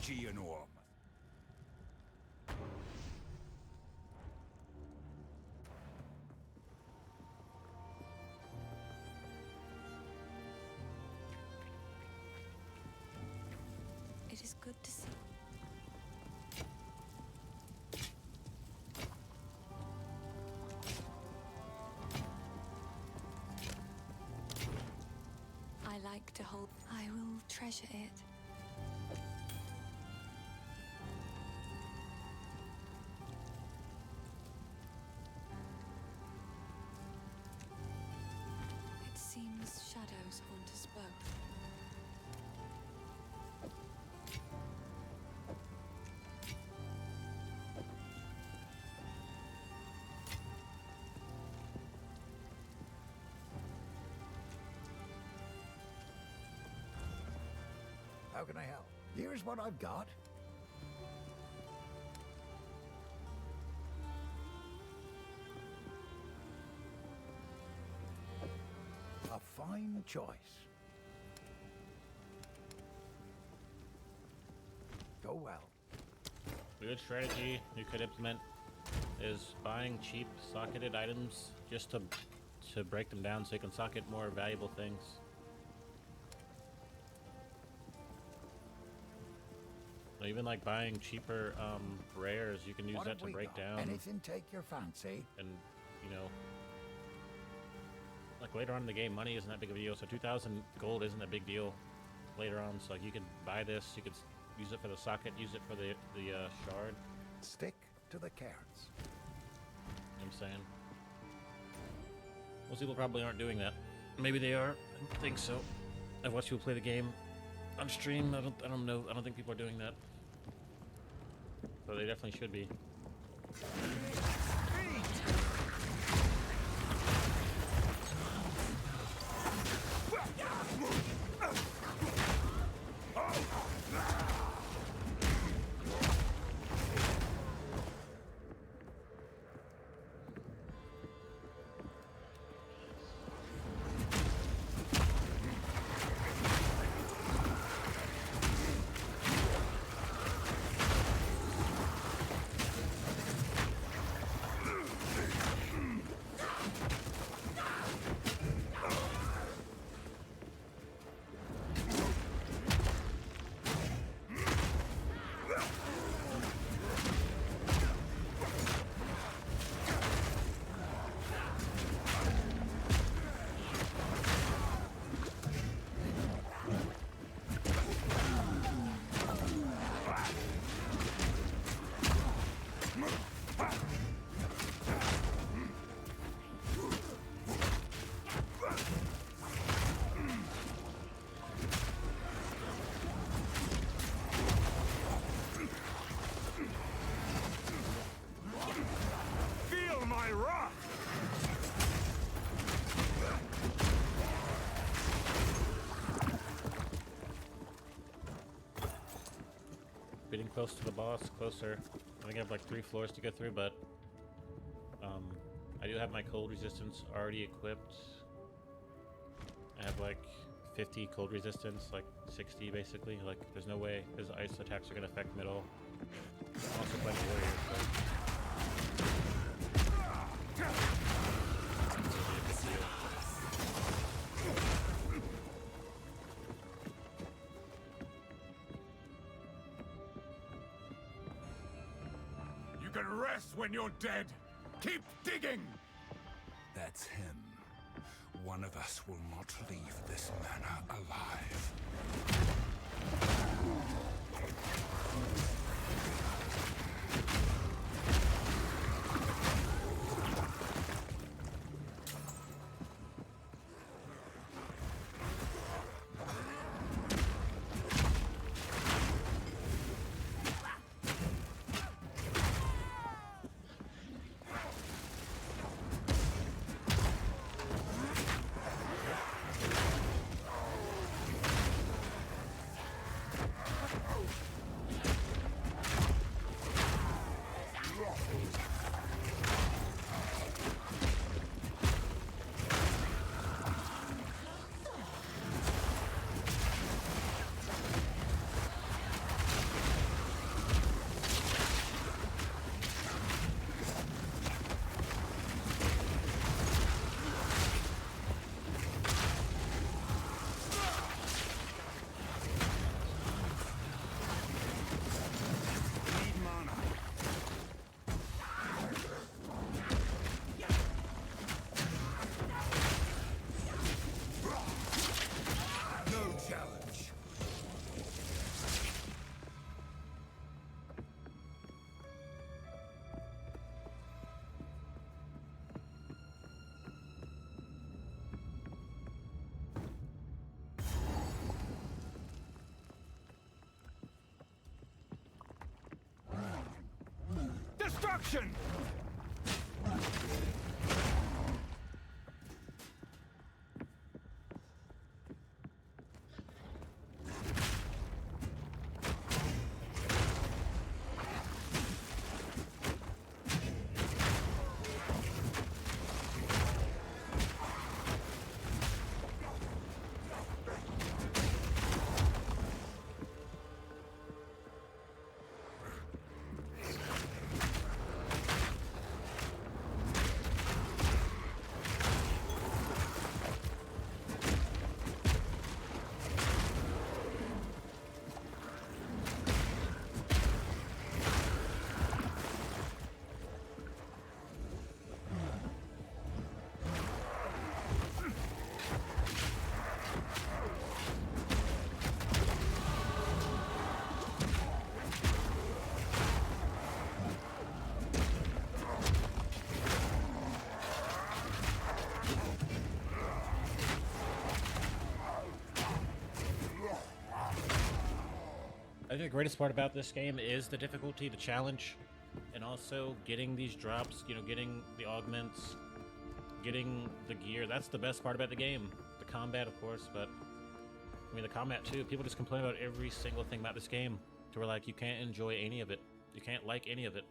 Geonor. It is good to see. I like to hold. I will treasure it. It seems shadows haunt us both. How can I help? Here's what I've got. A fine choice. Go well. A good strategy you could implement is buying cheap socketed items just to break them down so you can socket more valuable things. Or even like buying cheaper rares, you can use What that have to we break got? down Anything take your fancy? and, you know, like later on in the game, money isn't that big of a deal. So 2,000 gold isn't a big deal later on. So like you could buy this, you could use it for the socket, use it for the shard. Stick to the carrots. You know what I'm saying? Most people probably aren't doing that. Maybe they are. I don't think so. I've watched people play the game on stream. I don't know. I don't think people are doing that. But they definitely should be. my wrath! Getting close to the boss, closer. I think I have like 3 floors to go through, but I do have my cold resistance already equipped. I have like 50 cold resistance, like 60 basically. Like there's no way his ice attacks are gonna affect me at all. I'm also playing warrior, You can rest when you're dead! Keep digging! That's him. One of us will not leave this manor alive. Destruction! I think the greatest part about this game is the difficulty, the challenge, and also getting these drops, you know, getting the augments, getting the gear. That's the best part about the game. The combat, of course, but I mean the combat too. People just complain about every single thing about this game to where like you can't enjoy any of it. You can't like any of it.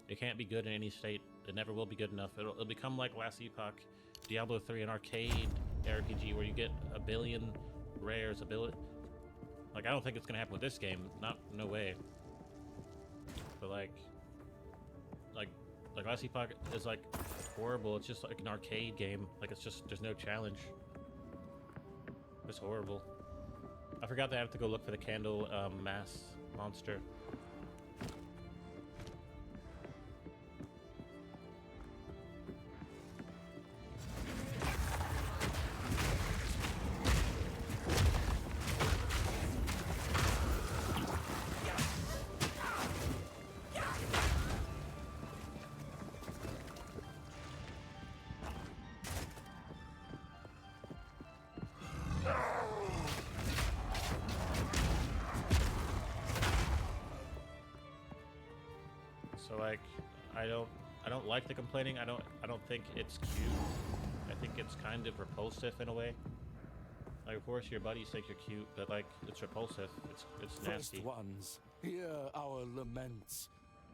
It can't be good in any state. It never will be good enough. It'll become like Last Epoch, Diablo 3, an arcade RPG where you get a billion rares, like, I don't think it's gonna happen with this game. No way. But like Last Epoch is like horrible. It's just like an arcade game. Like it's just, there's no challenge. It's horrible. I forgot that I have to go look for the candle mass monster. So like, I don't I don't like the complaining. I don't think it's cute. I think it's kind of repulsive in a way. Like, of course, your buddies think you're cute, but like, it's repulsive. It's nasty. First ones, hear our laments.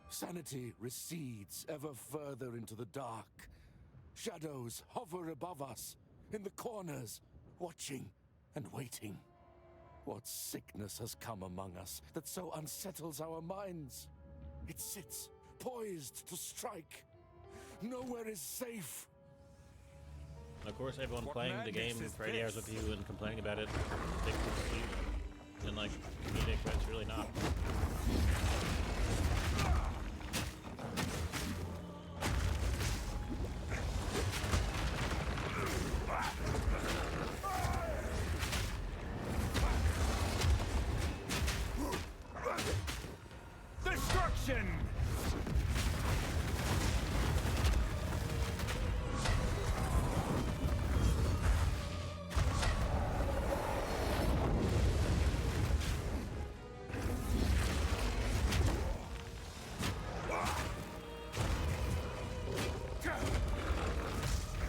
Sanity recedes ever further into the dark. Shadows hover above us, in the corners, watching and waiting. What sickness has come among us that so unsettles our minds? It sits, poised to strike. Nowhere is safe. Of course, everyone What playing the game madness is for 80 hours this? with you and complaining about it thinks it's cute and like comedic, but it's really not. Destruction!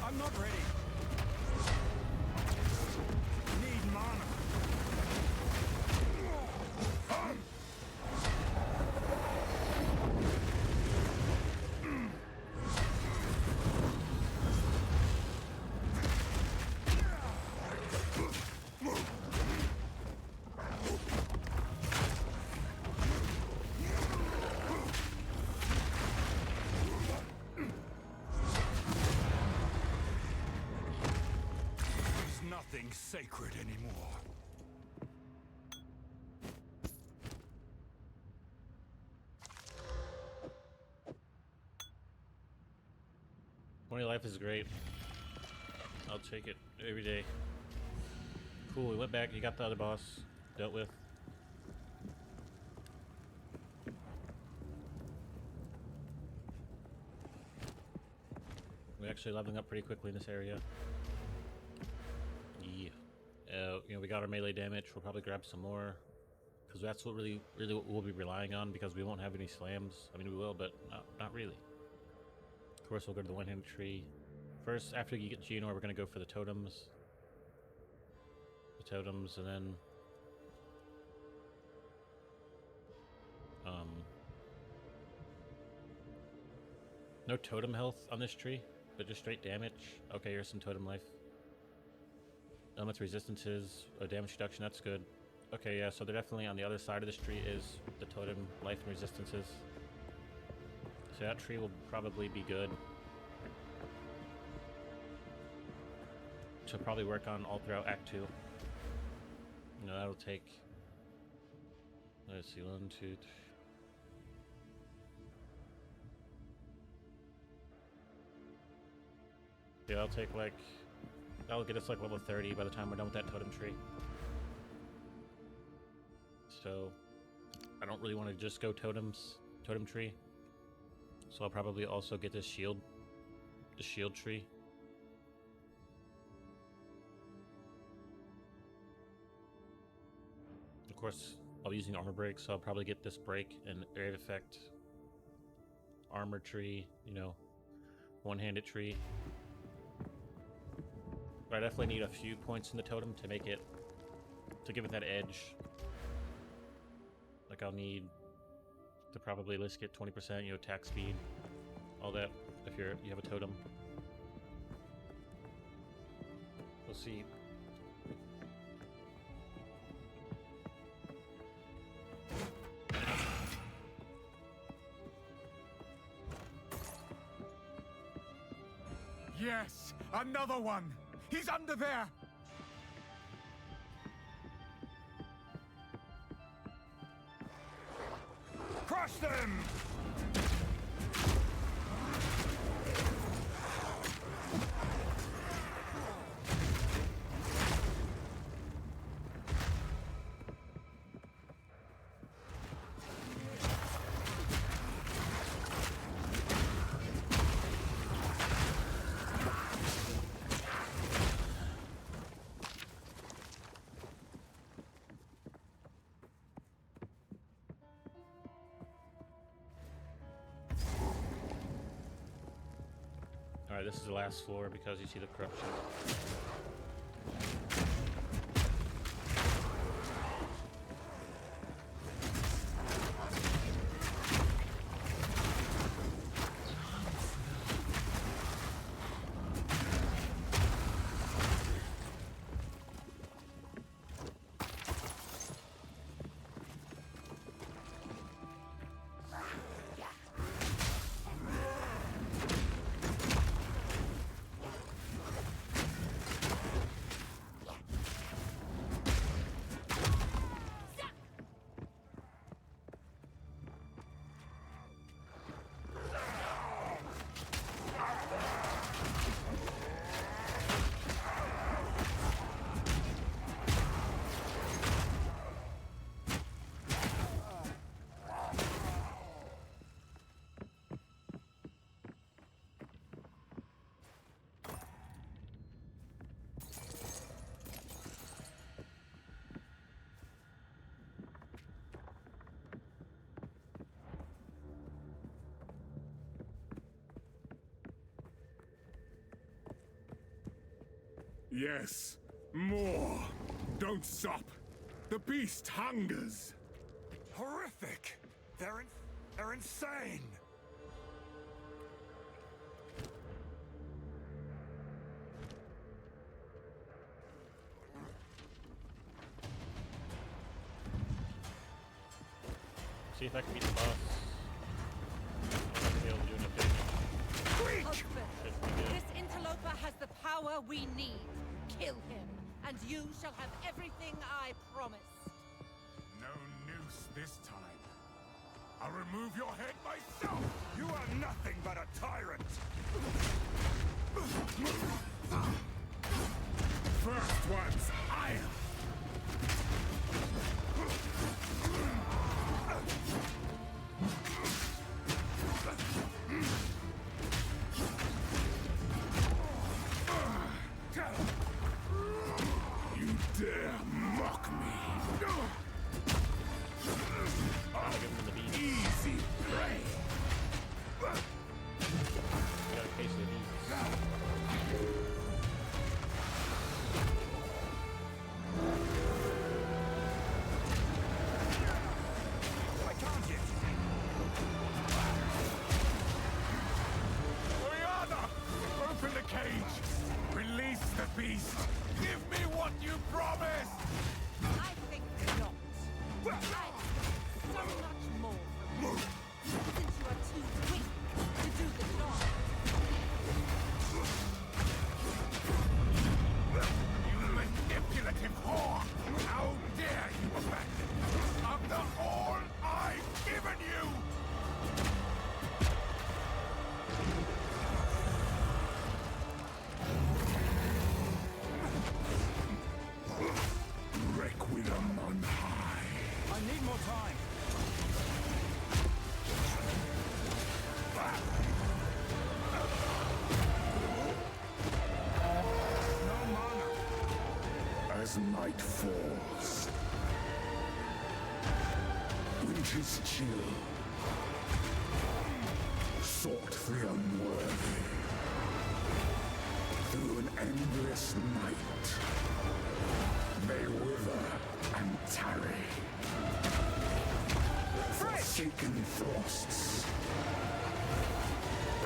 I'm not ready. Need mana. There's nothing sacred anymore. Morning life is great. I'll take it every day. Cool, we went back, you got the other boss dealt with. We're actually leveling up pretty quickly in this area. Yeah. You know, we got our melee damage. We'll probably grab some more. Because that's what really what we'll be relying on, because we won't have any slams. I mean, we will, but not really. Of course, we'll go to the one-handed tree. First, after you get Geonor, we're going to go for the totems. The totems, and then... no totem health on this tree, but just straight damage. Okay, here's some totem life. Elements resistances, damage reduction, that's good. Okay, yeah, so they're definitely on the other side of this tree is the totem life and resistances. So that tree will probably be good to probably work on all throughout Act 2. You know, that'll take... Let's see, 1, 2, 3... Yeah, I'll take like... That'll get us like level 30 by the time we're done with that totem tree. So, I don't really want to just go totem tree. So I'll probably also get this shield tree. Of course, I'll be using armor break, so I'll probably get this break and area of effect, armor tree, you know, one-handed tree. But I definitely need a few points in the totem to make it, to give it that edge. Like I'll need to probably at least get 20%, you know, attack speed, all that, if you have a totem. We'll see. Yes, another one. He's under there. Crush them! Alright, this is the last floor because you see the corruption. Yes, more. Don't stop. The beast hungers. Horrific. They're insane. See if I can beat the boss. I won't be able to do anything. Husband, Should be good. this interloper has the power we need. Kill him, and you shall have everything I promised. No noose this time. I'll remove your head myself. You are nothing but a tyrant. First one's iron. You dare mock me? I'll give him the beast. Easy prey. Got a case of the beast. I can't yet. Oriana! Open the cage! Release the beast! Give me what you promised! I think not. I expect so much more from you, since you are too weak to do the job. You manipulative whore! How dare you abandon me after all I've given you! Requiem on high. I need more time. No mana. As night falls, winter's chill, sought the unworthy, through an endless night, may wither and tarry. Forsaken frosts,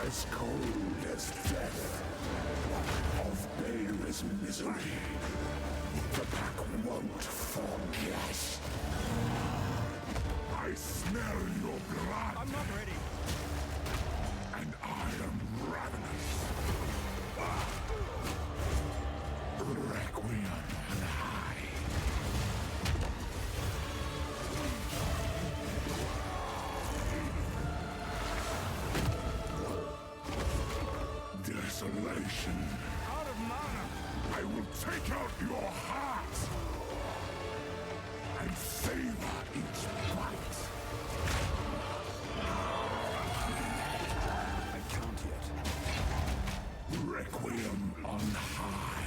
as cold as death, of baleless misery, the pack won't forget. I smell your blood, I'm not ready. and I am ravenous. Requiem on high. Desolation. Out of mana. I will take out your heart and savor each bite. I can't yet. Requiem on high.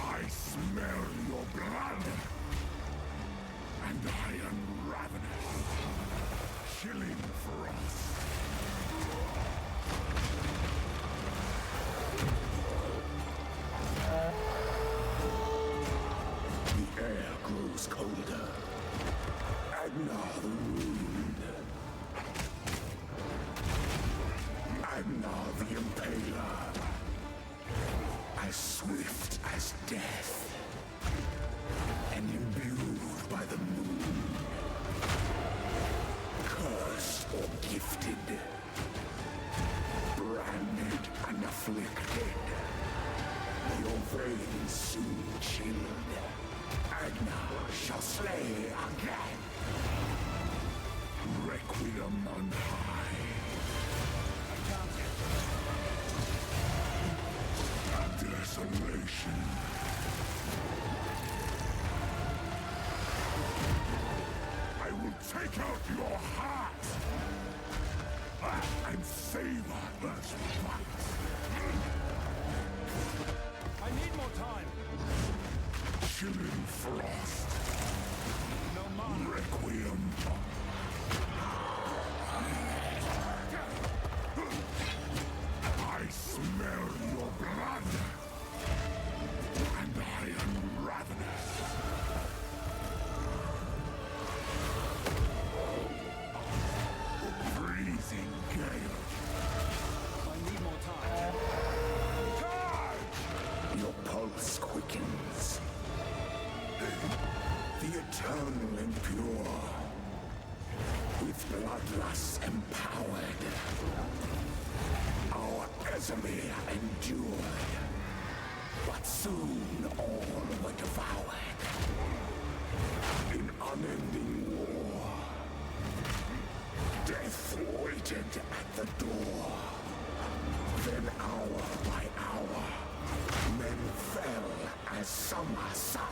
I smell your blood, and I am ravenous. Killing frost. death, and imbued by the moon. Cursed or gifted, branded and afflicted, your veins soon chilled. Agna shall slay again. Requiem on high. Desolation. I will take out your heart and savor its rights. I need more time. Chilling frost. No mana. Requiem. I smell your blood, and I am ravenous. Freezing gale. I need more time. Charge! Your pulse quickens. The eternal impure, with bloodlust empowered. Our Exile endured, but soon all were devoured. In unending war, death waited at the door. Then hour by hour, men fell as summer soured.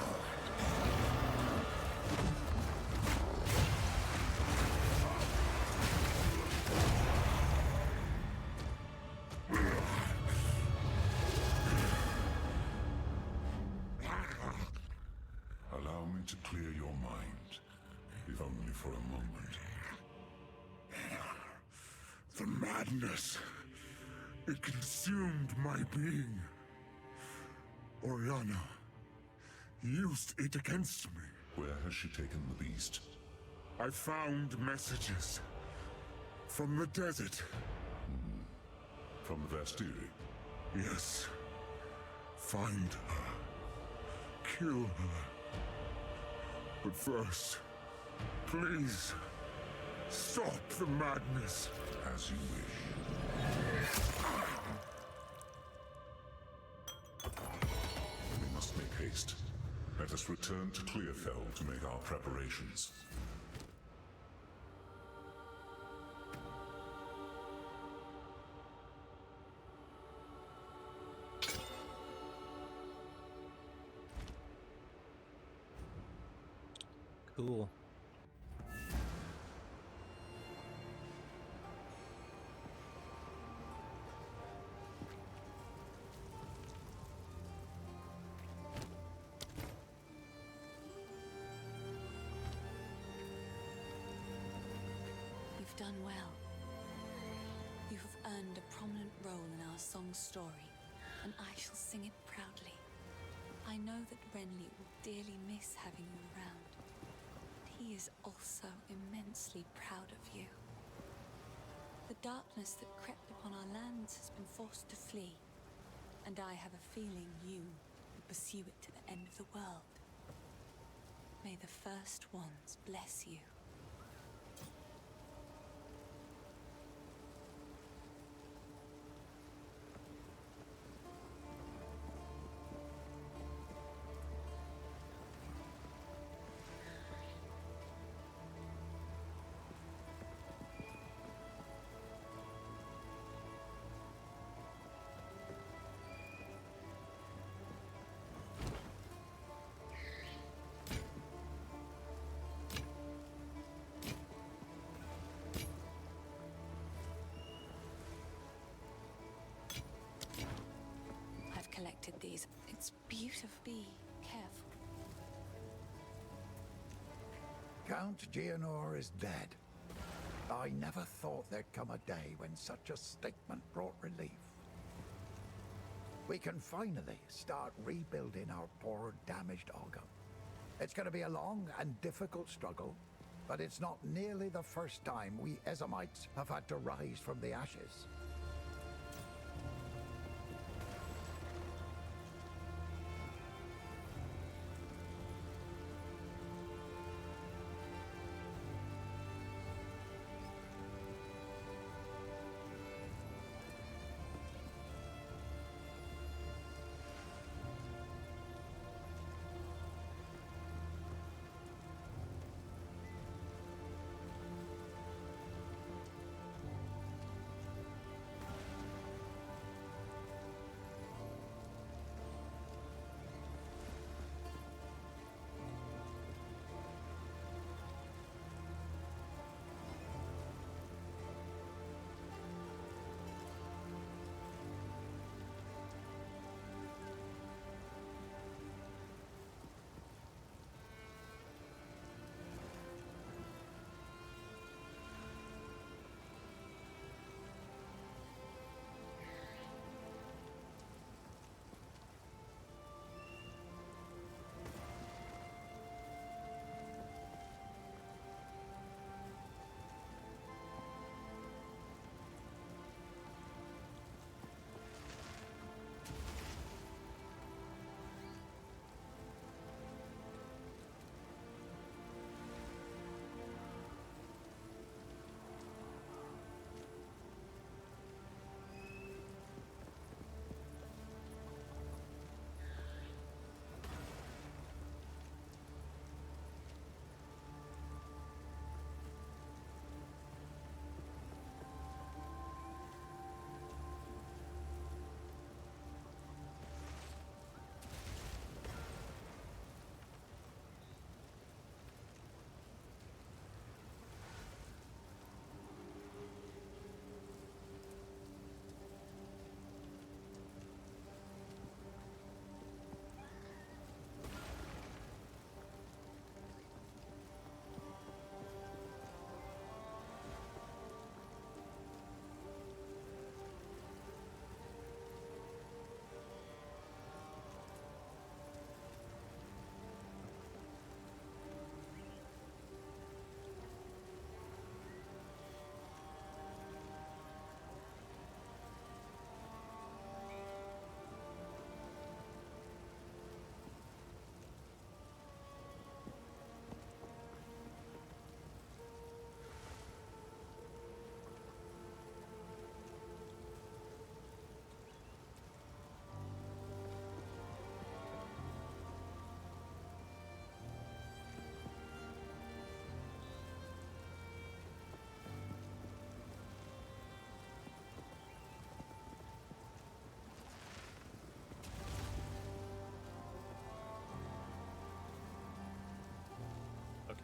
Allow me to clear your mind, if only for a moment. The madness, it consumed my being. Oriana used it against me. Where has she taken the beast? I found messages from the desert. From the Vastiri? Yes. Find her. Kill her. But first, please, stop the madness. As you wish. We must make haste. Let us return to Clearfell to make our preparations. Cool. You've done well. You have earned a prominent role in our song's story, and I shall sing it proudly. I know that Renly will dearly miss having you around. He is also immensely proud of you. The darkness that crept upon our lands has been forced to flee, and I have a feeling you will pursue it to the end of the world. May the first ones bless you. Collected these. It's beautiful. Be careful. Count Geonor is dead. I never thought there'd come a day when such a statement brought relief. We can finally start rebuilding our poor, damaged Olga. It's going to be a long and difficult struggle, but it's not nearly the first time we Ezamites have had to rise from the ashes.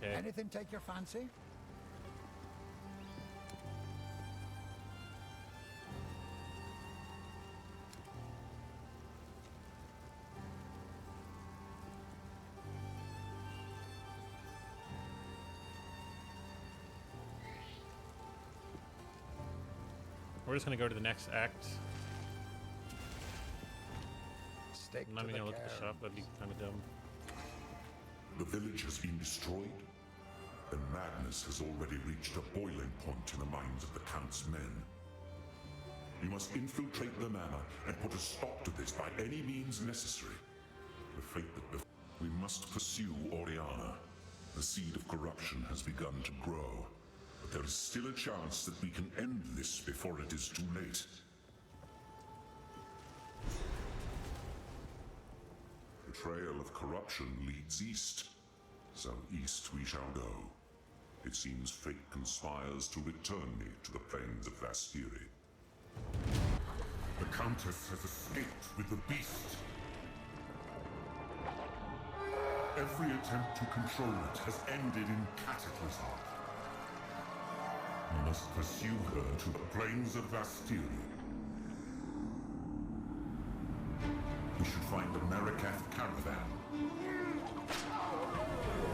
Okay. Anything take your fancy? We're just gonna go to the next act. Stick I'm not to even the gonna look at the cairns. shop. That'd be kind of dumb. The village has been destroyed, and madness has already reached a boiling point in the minds of the Count's men. You must infiltrate the manor and put a stop to this by any means necessary. The fate that we must pursue Oriana. The seed of corruption has begun to grow, but there is still a chance that we can end this before it is too late. The trail of corruption leads east, so east we shall go. It seems fate conspires to return me to the plains of Vastiri. The Countess has escaped with the beast. Every attempt to control it has ended in cataclysm. We must pursue her to the plains of Vastiri. We should find the Marikath caravan.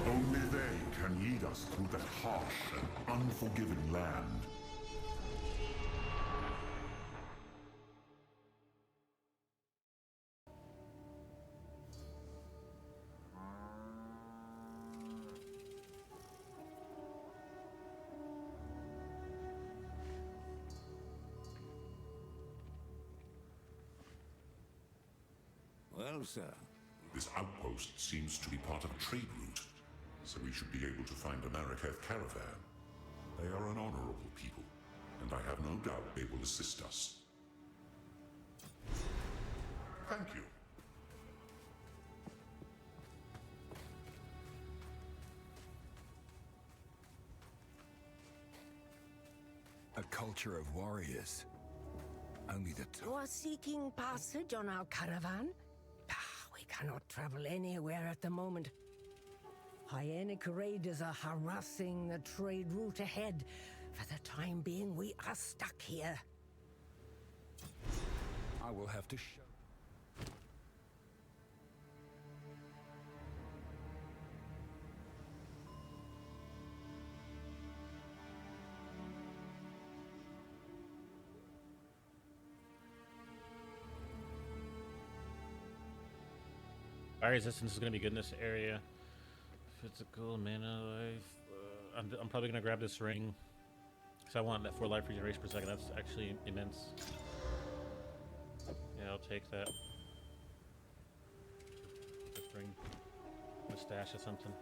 Only they can lead us through that harsh and unforgiving land. Well, sir. This outpost seems to be part of a trade route, so we should be able to find a Marikath caravan. They are an honorable people, and I have no doubt they will assist us. Thank you. A culture of warriors. Only the You are seeking passage on our caravan? We cannot travel anywhere at the moment. Hyenic raiders are harassing the trade route ahead. For the time being, we are stuck here. I will have to show. Fire resistance is gonna be good in this area. Physical mana life. I'm probably gonna grab this ring because I want that 4 life regeneration per second. That's actually immense. Yeah, I'll take that. Just bring a stash or something.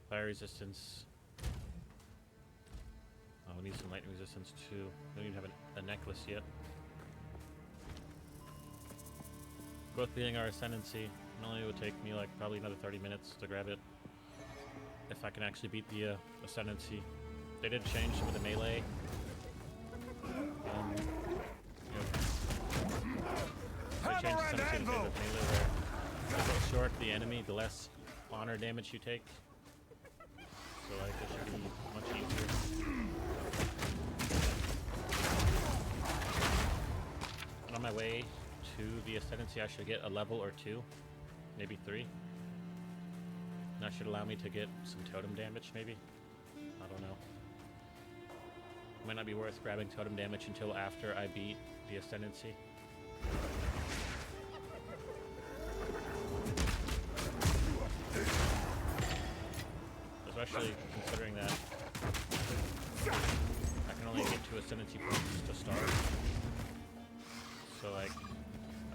Fire resistance. Oh, we need some lightning resistance too. We don't even have a necklace yet. Both being our ascendancy, normally it would take me like probably another 30 minutes to grab it. If I can actually beat the ascendancy. They did change some of the melee. They changed ascendancy to favor melee where the short the enemy, the less honor damage you take. So like it should be much easier. On my way to the ascendancy, I should get a level or 2, maybe 3. And that should allow me to get some totem damage, maybe. I don't know. Might not be worth grabbing totem damage until after I beat the ascendancy. Especially considering that I can only get 2 ascendancy points to start. So like,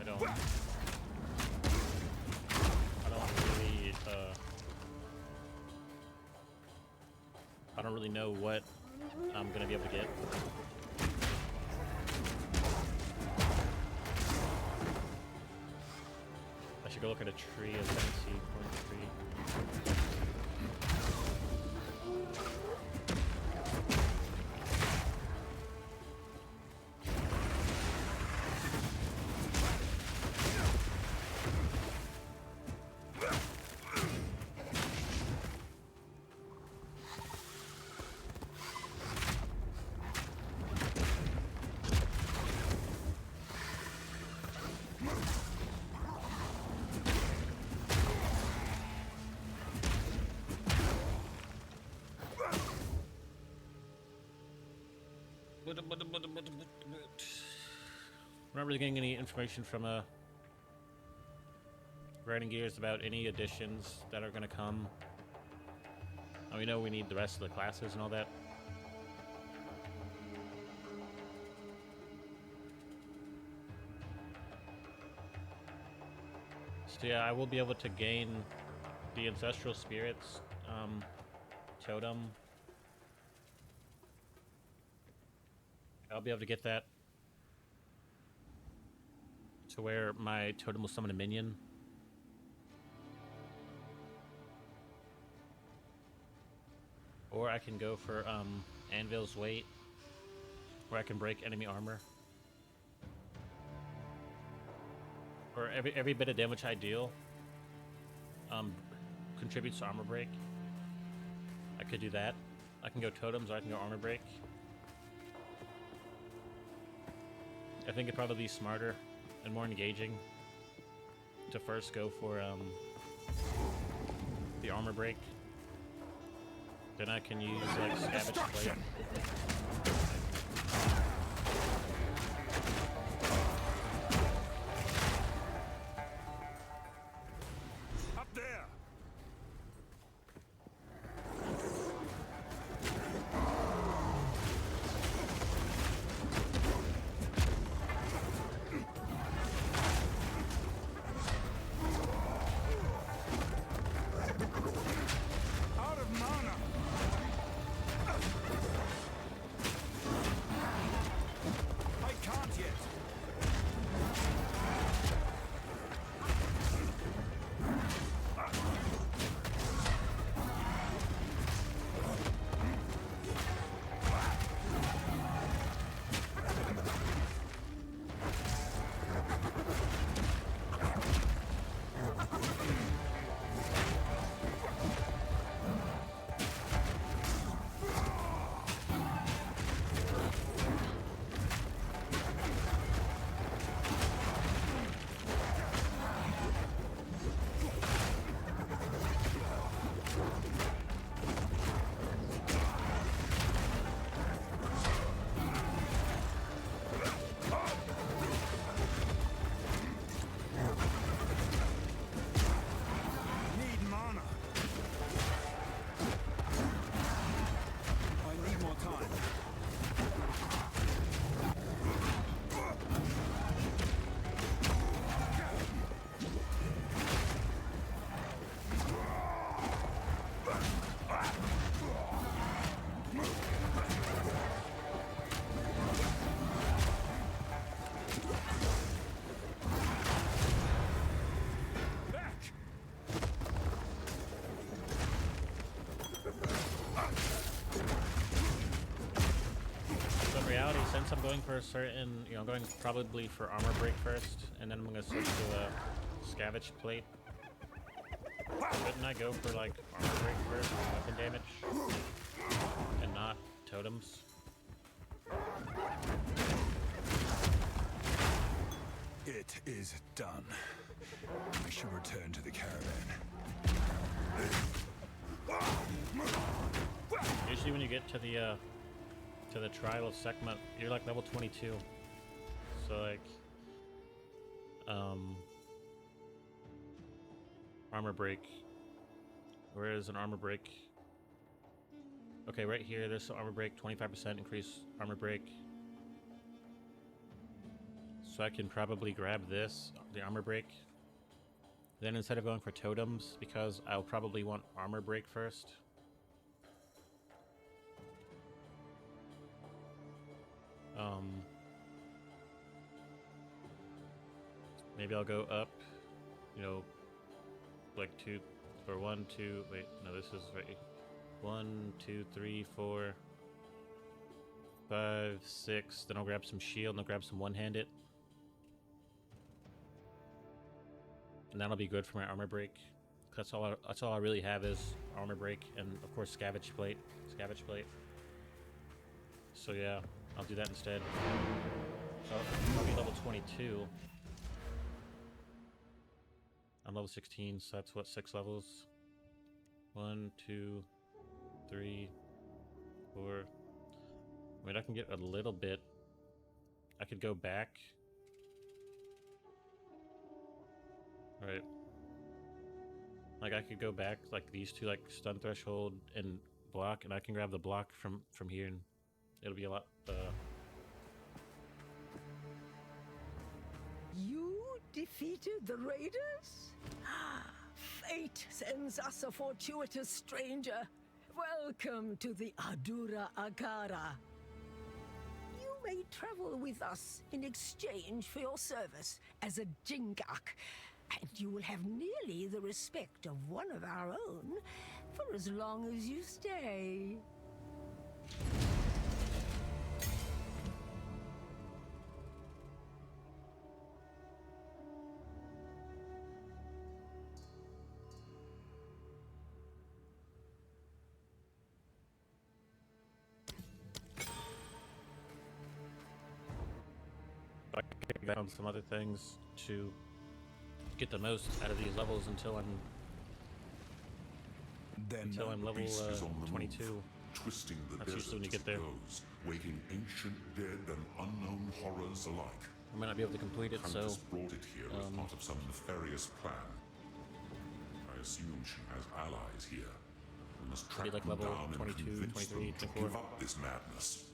I don't really, I don't really know what I'm gonna be able to get. I should go look at a tree, a ascendancy point tree. not really getting any information from Grinding Gears about any additions that are going to come. And we know we need the rest of the classes and all that. So yeah, I will be able to gain the Ancestral Spirits totem. I'll be able to get that to where my totem will summon a minion. Or I can go for Anvil's Weight, where I can break enemy armor. Or every bit of damage I deal contributes to armor break. I could do that. I can go totems or I can go armor break. I think it'd probably be smarter and more engaging to first go for the armor break. Then I can use like Scavenge Plate. Up there! Out of mana! I can't yet. Need mana. I need more time. Back! So in reality, since I'm going for a certain, I'm going probably for armor break first, and then I'm gonna switch to a Scavenge Plate. Shouldn't I go for like armor break first, weapon damage, and not totems? It is done. I shall return to the caravan. Usually when you get to the trial of Sekhmet, you're like level 22. So like armor break. Where is an armor break? Okay, right here there's armor break, 25% increase armor break. So I can probably grab this, the armor break. Then instead of going for totems, because I'll probably want armor break first. Maybe I'll go up, like 2 or 1, 2. Wait, no, this is right. 1, 2, 3, 4, 5, 6. Then I'll grab some shield and I'll grab some one-handed. And that'll be good for my armor break. That's all I really have is armor break and of course Scavenge Plate. So yeah, I'll do that instead. So I'll be level 22. I'm level 16, so that's what, 6 levels? 1, 2, 3, 4, I mean, I can get a little bit. I could go back. Right. Like, I could go back, like, these two, like, stun threshold and block, and I can grab the block from here, and it'll be a lot, You defeated the raiders? Fate sends us a fortuitous stranger. Welcome to the Adura Agara. You may travel with us in exchange for your service as a Jingak, and you will have nearly the respect of one of our own for as long as you stay. I can found some other things to get the most out of these levels until I'm level beast is on the 22. move, twisting the That's usually desert when you as get it there. goes, waking ancient dead and unknown horrors alike. I might not be able to complete it, so Countess brought it here as part of some nefarious plan. I assume she has allies here. We must track like them level down 22, and convince 23, them to 24. give up this madness.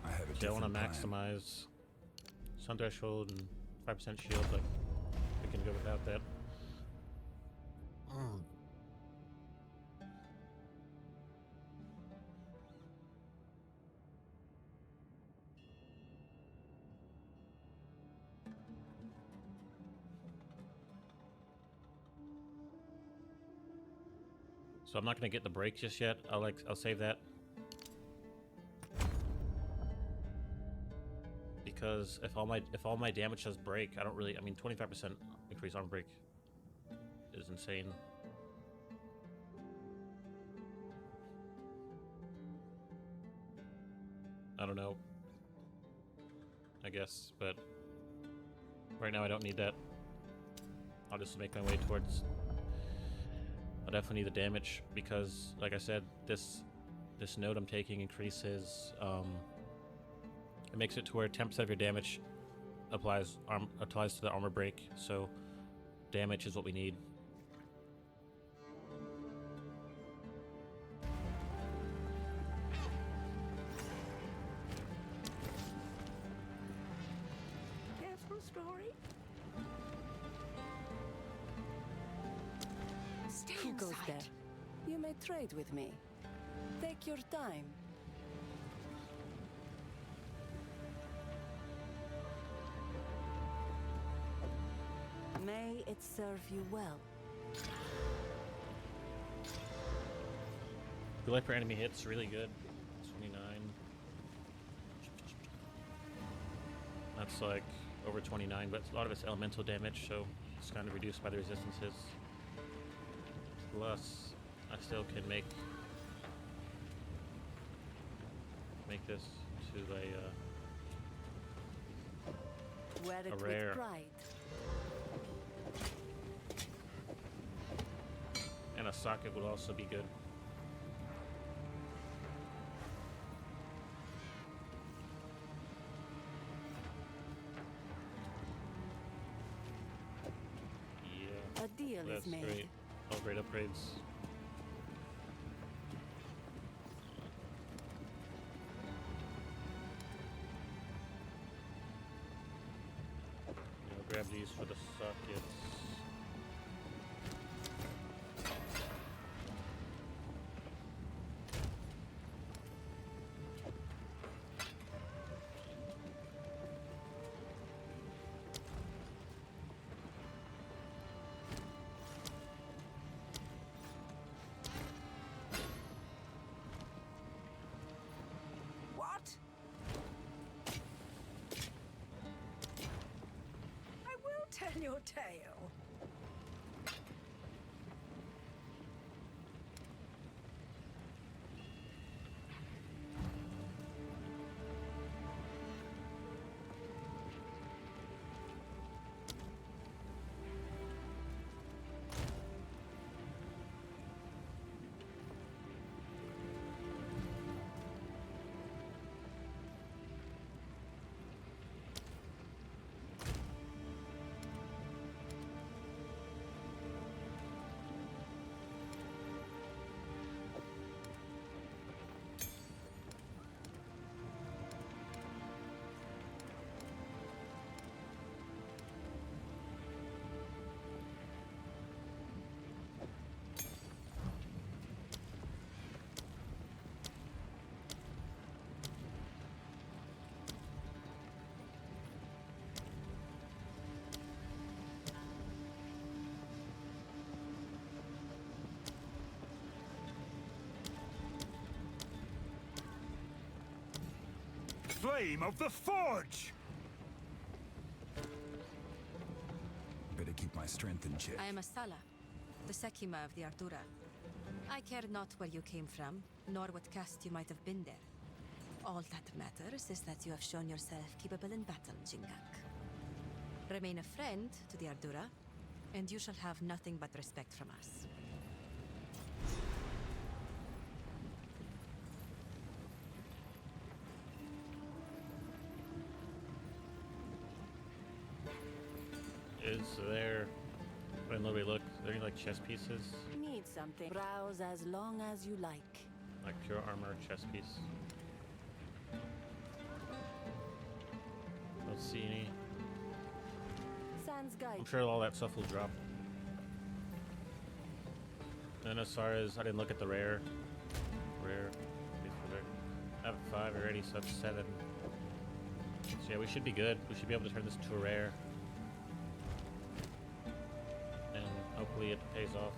I have a I want to different plan. maximize sun threshold and 5% shield, but we can go without that. So I'm not gonna get the break just yet. I'll save that. Because if all my damage does break, I don't really, I mean 25% increase armor break is insane. I don't know. I guess, but right now I don't need that. I'll just make my way towards. I definitely need the damage because, like I said, this node I'm taking increases. It makes it to where 10% of your damage applies to the armor break. So damage is what we need. Careful, Story. Stay Who inside. goes there? You may trade with me. Take your time. May it serve you well. Delay per enemy hits really good. 29. That's like over 29, but a lot of it's elemental damage, so it's kind of reduced by the resistances. Plus, I still can make this to Wear it rare. with pride. and a socket would also be good. Yeah, A deal that's is made. great. All great upgrades. I'll grab these for the sockets. What? I will tell your tale. flame of the Forge! Better keep my strength in check. I am Asala, the Sekima of the Ardura. I care not where you came from, nor what caste you might have been there. All that matters is that you have shown yourself capable in battle, Jingak. Remain a friend to the Ardura, and you shall have nothing but respect from us. Is there, when we look, are there any like chess pieces? Need something? Browse as long as you like. Like pure armor chess piece? Don't see any. Sans guide. I'm sure all that stuff will drop. And as far as, I didn't look at the rare. I have 5 already, so that's 7. So yeah, we should be good. We should be able to turn this to a rare. And hopefully it pays off.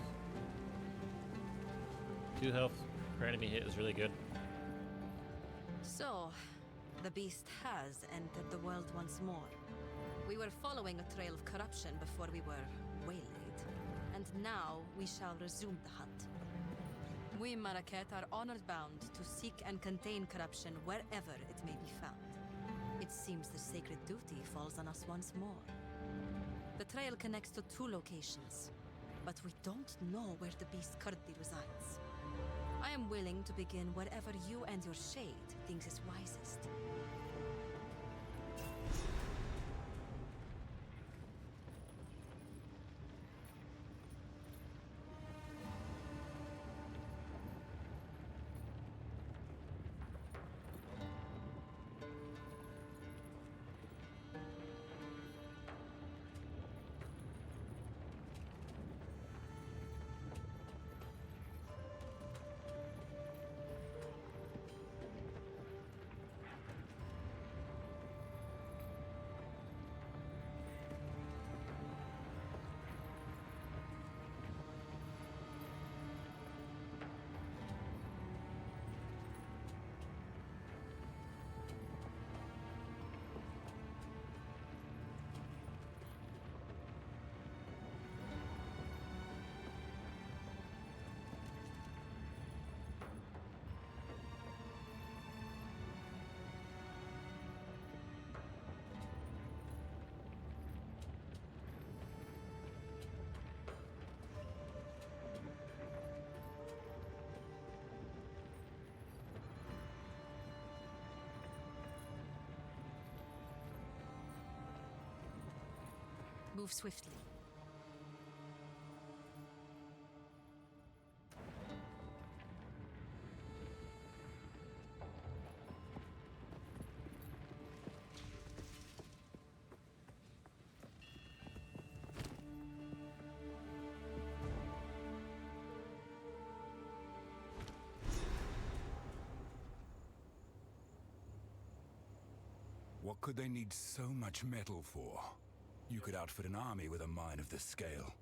2 health per enemy hit is really good. So, the beast has entered the world once more. We were following a trail of corruption before we were waylaid, and now we shall resume the hunt. We Maraket are honored bound to seek and contain corruption wherever it may be found. It seems the sacred duty falls on us once more. The trail connects to 2 locations, but we don't know where the beast currently resides. I am willing to begin wherever you and your shade thinks is wisest. Move swiftly. What could they need so much metal for? You could outfit an army with a mine of this scale.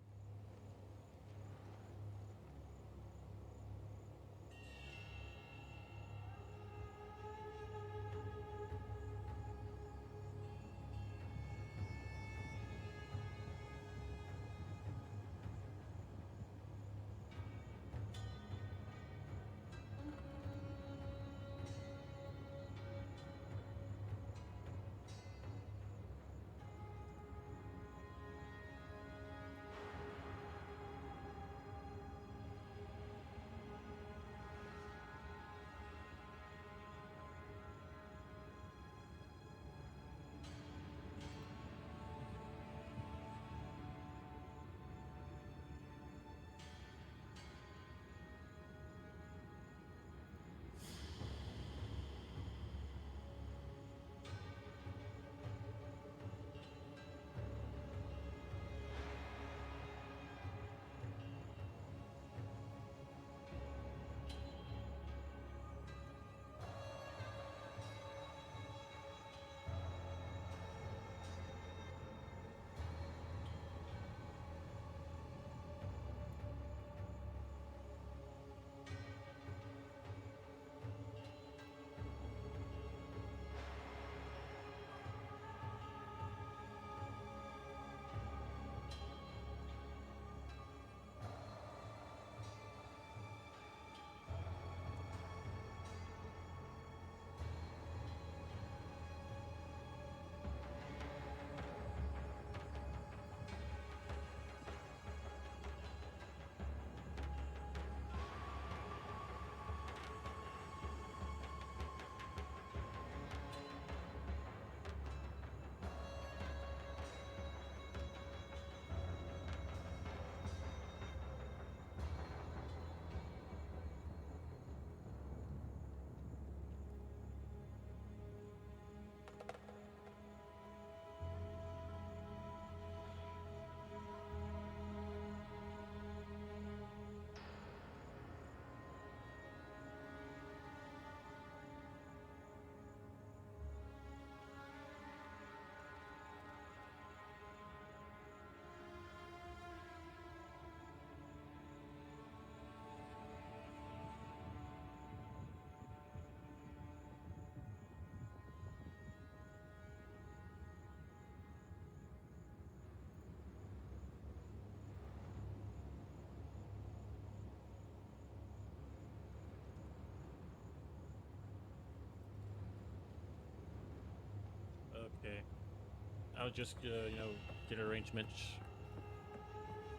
I'll just you know, get arrangements.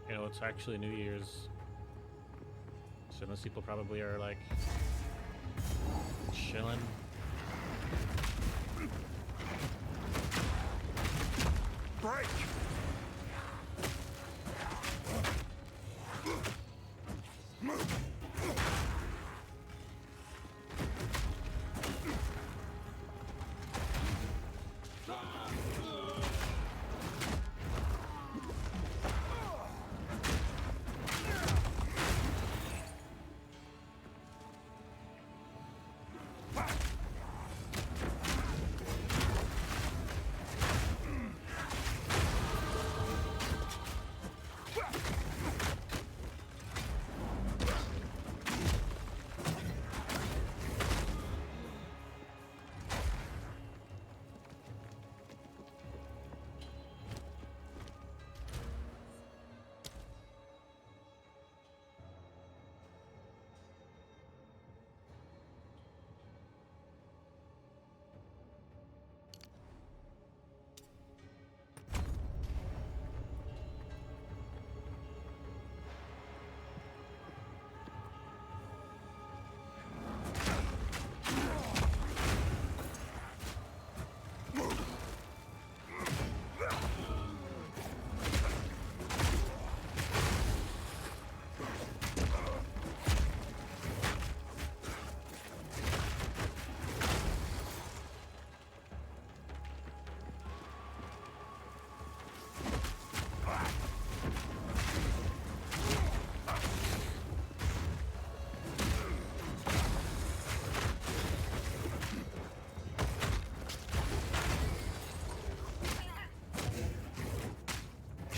You know, it's actually New Year's, so most people probably are like chilling. Break!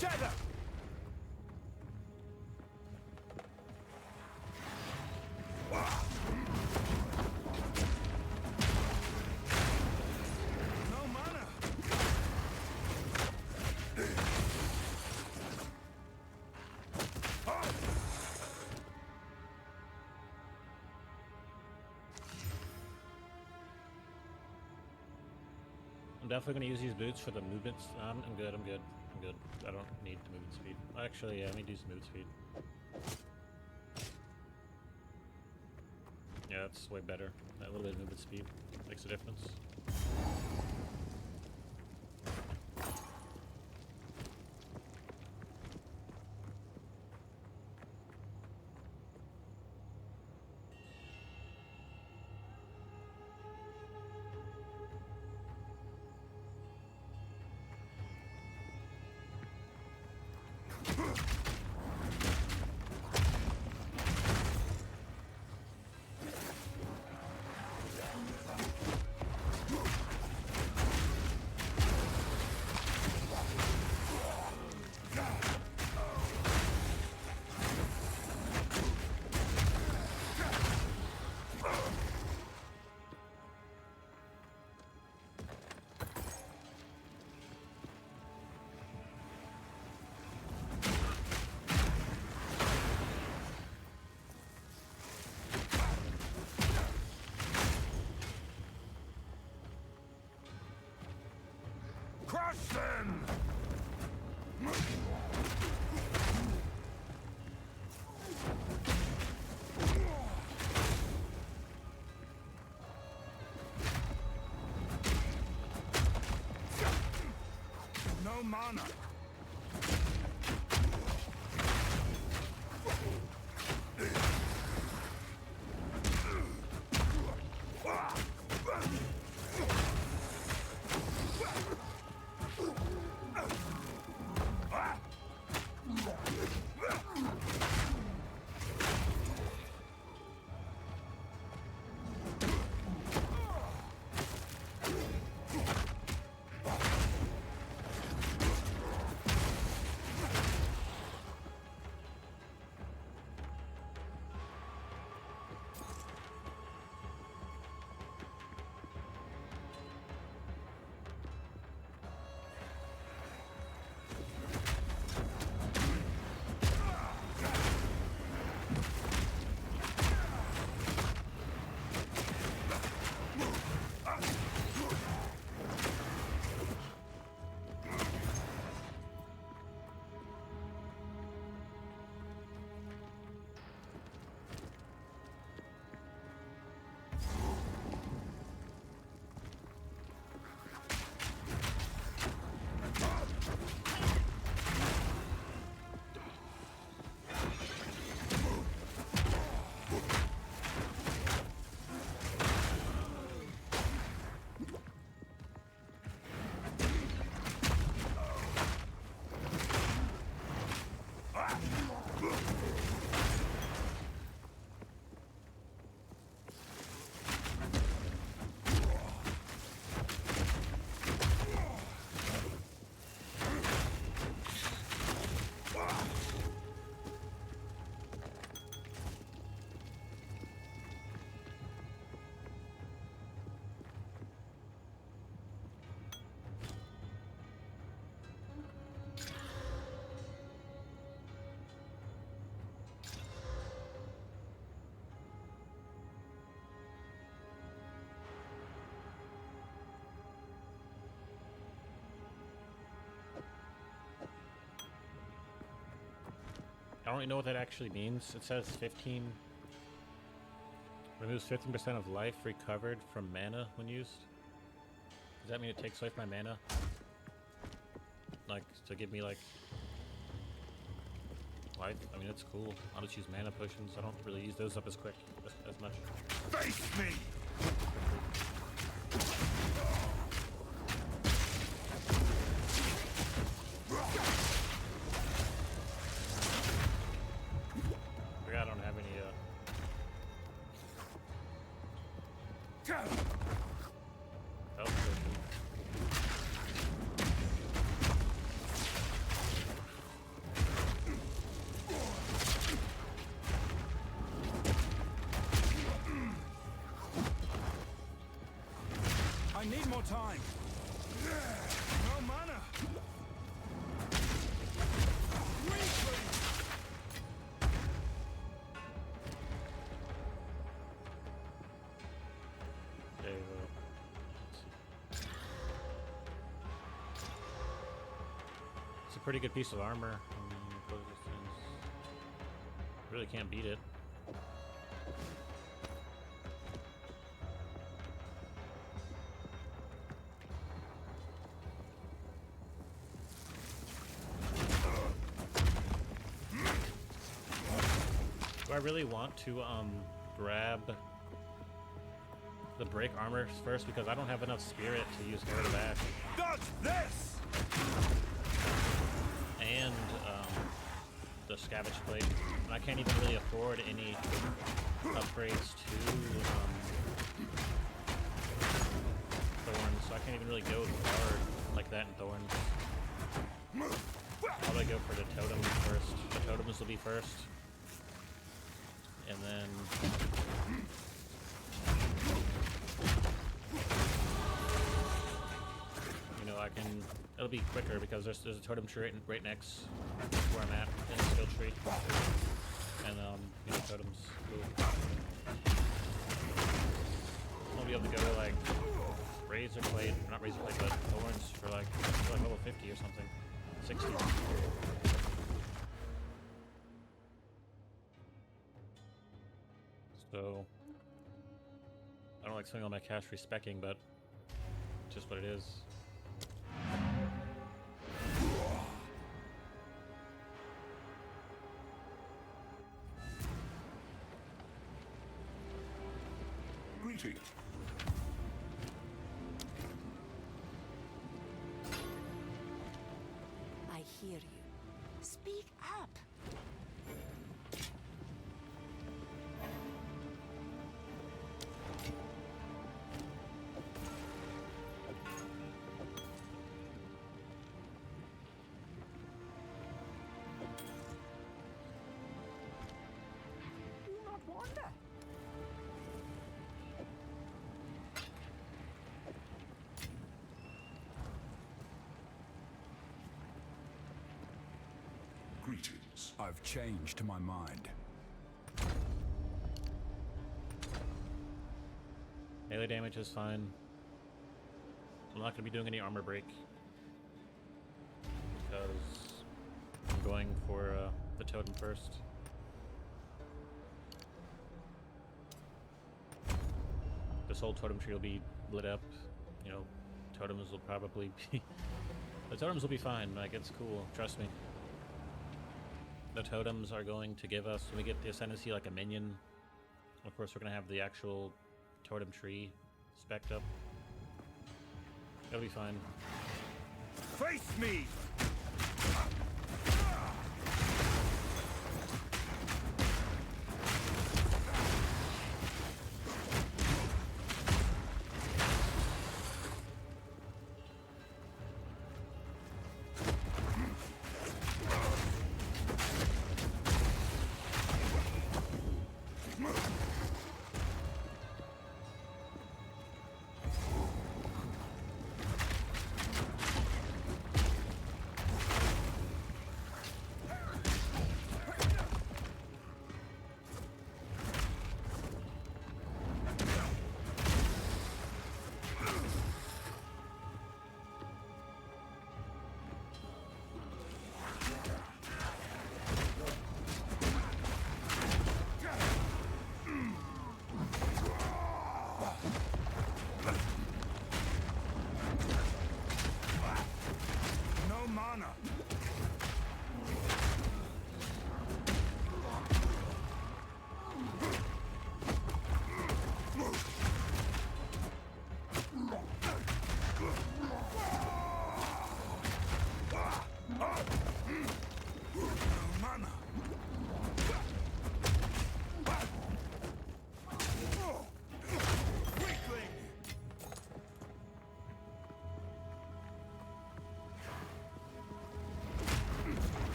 Shadow! No mana! I'm definitely gonna use these boots for the movements. I'm good. I'm good. I'm good. I don't need the movement speed. Actually, yeah, let me do some movement speed. Yeah, that's way better. That little bit of movement speed makes a difference. Crush them! No mana! I don't really know what that actually means. It says 15 removes 15% of life recovered from mana when used. Does that mean it takes away my mana? Like, to give me, like, life? I mean, it's cool. I'll just use mana potions. I don't really use those up as quick, as much. Face me! I don't have any, health potions. I need more time. No mana. Okay, it's a pretty good piece of armor. Really can't beat it. Do I really want to grab the break armor first, because I don't have enough spirit to use Herald of Ash Dodge this! and the Scavenge Plate. And I can't even really afford any upgrades to Thorns, so I can't even really go hard like that in Thorns. I'll probably go for the Totems first. The Totems will be first. And then it'll be quicker because there's a totem tree right next to where I'm at in the skill tree. And totems. Cool. I'll be able to go like Razor Plate, not Razor Plate, but Thorns for like level 50 or something. 60. So I don't like spending all my cash respecking, but it's just what it is. Greetings. I hear you. Speak up. Do not wander. Greetings. I've changed my mind. Melee damage is fine. I'm not going to be doing any armor break because I'm going for the totem first. This whole totem tree will be lit up. You know, totems will probably be... The totems will be fine. Like, it's cool. Trust me. The totems are going to give us, when we get the ascendancy, like a minion. Of course, we're going to have the actual totem tree spec'd up. It'll be fine. Face me!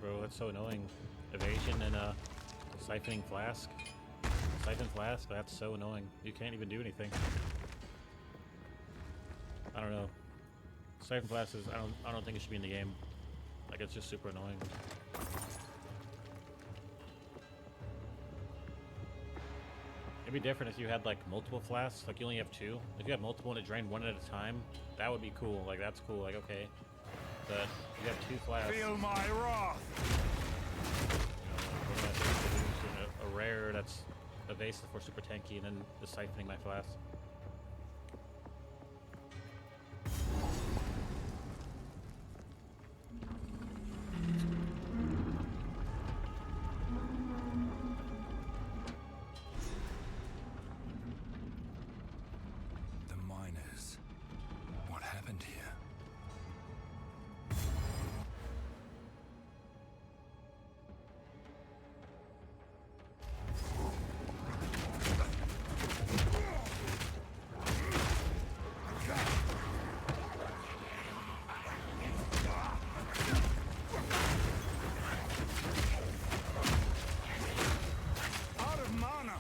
bro. That's so annoying. Evasion and siphoning flask. Siphon flask. That's so annoying. You can't even do anything. I don't know. Siphon flask is. I don't think it should be in the game. Like, it's just super annoying. It'd be different if you had like multiple flasks. Like, you only have 2. If you have multiple and it drained one at a time, that would be cool. Like, that's cool. Like, okay. But you have 2 flasks. Feel my wrath. What am I supposed to do? A rare that's evasive for super tanky, and then just siphoning my flask. The miners. What happened here? Out of mana.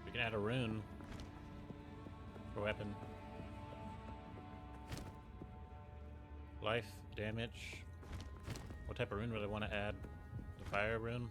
We can add a rune for weapon. Life, damage. What type of rune would I want to add? The fire rune?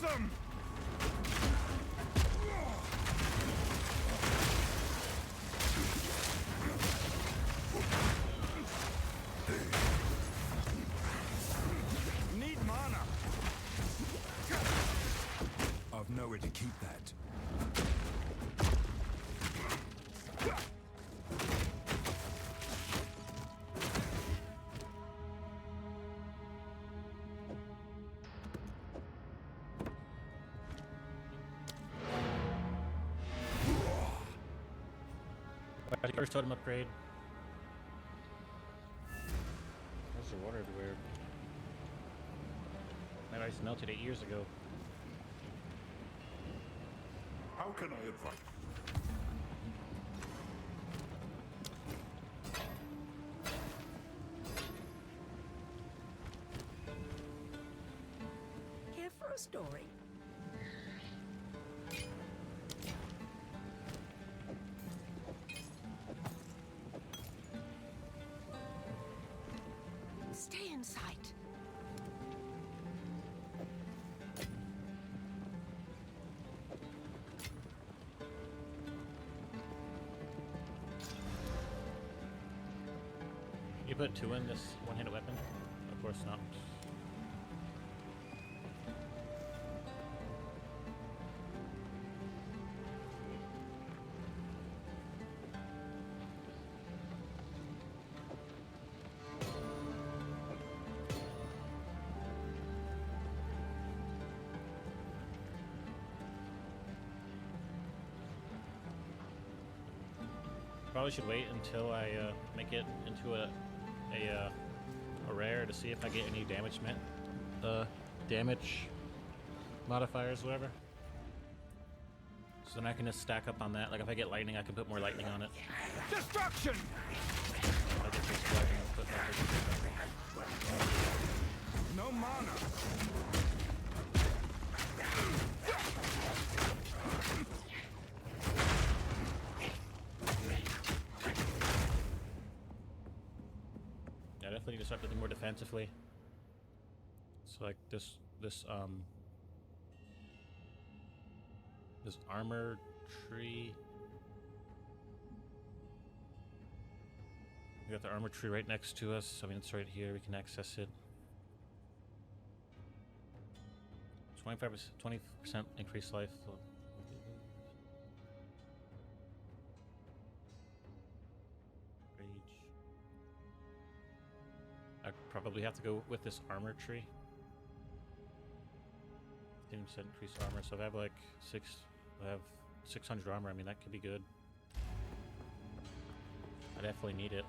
them! Need mana. I've nowhere to keep that. First totem upgrade. There's the water everywhere. That ice melted 8 years ago. How can I advise? Here for a story? Stay in sight. You put 2 in this one-handed weapon? Of course not. Probably should wait until I make it into a rare to see if I get any damage damage modifiers, whatever. So then I can just stack up on that. Like if I get lightning, I can put more lightning on it. Destruction! If I get this lightning, I'll put more. No mana. Yeah, definitely need to start looking more defensively. So like this armor tree. We got the armor tree right next to us. I mean, it's right here. We can access it. 20% increased life. Rage. I probably have to go with this armor tree. 15% increased armor. So if I have like I have 600 armor. I mean, that could be good. I definitely need it.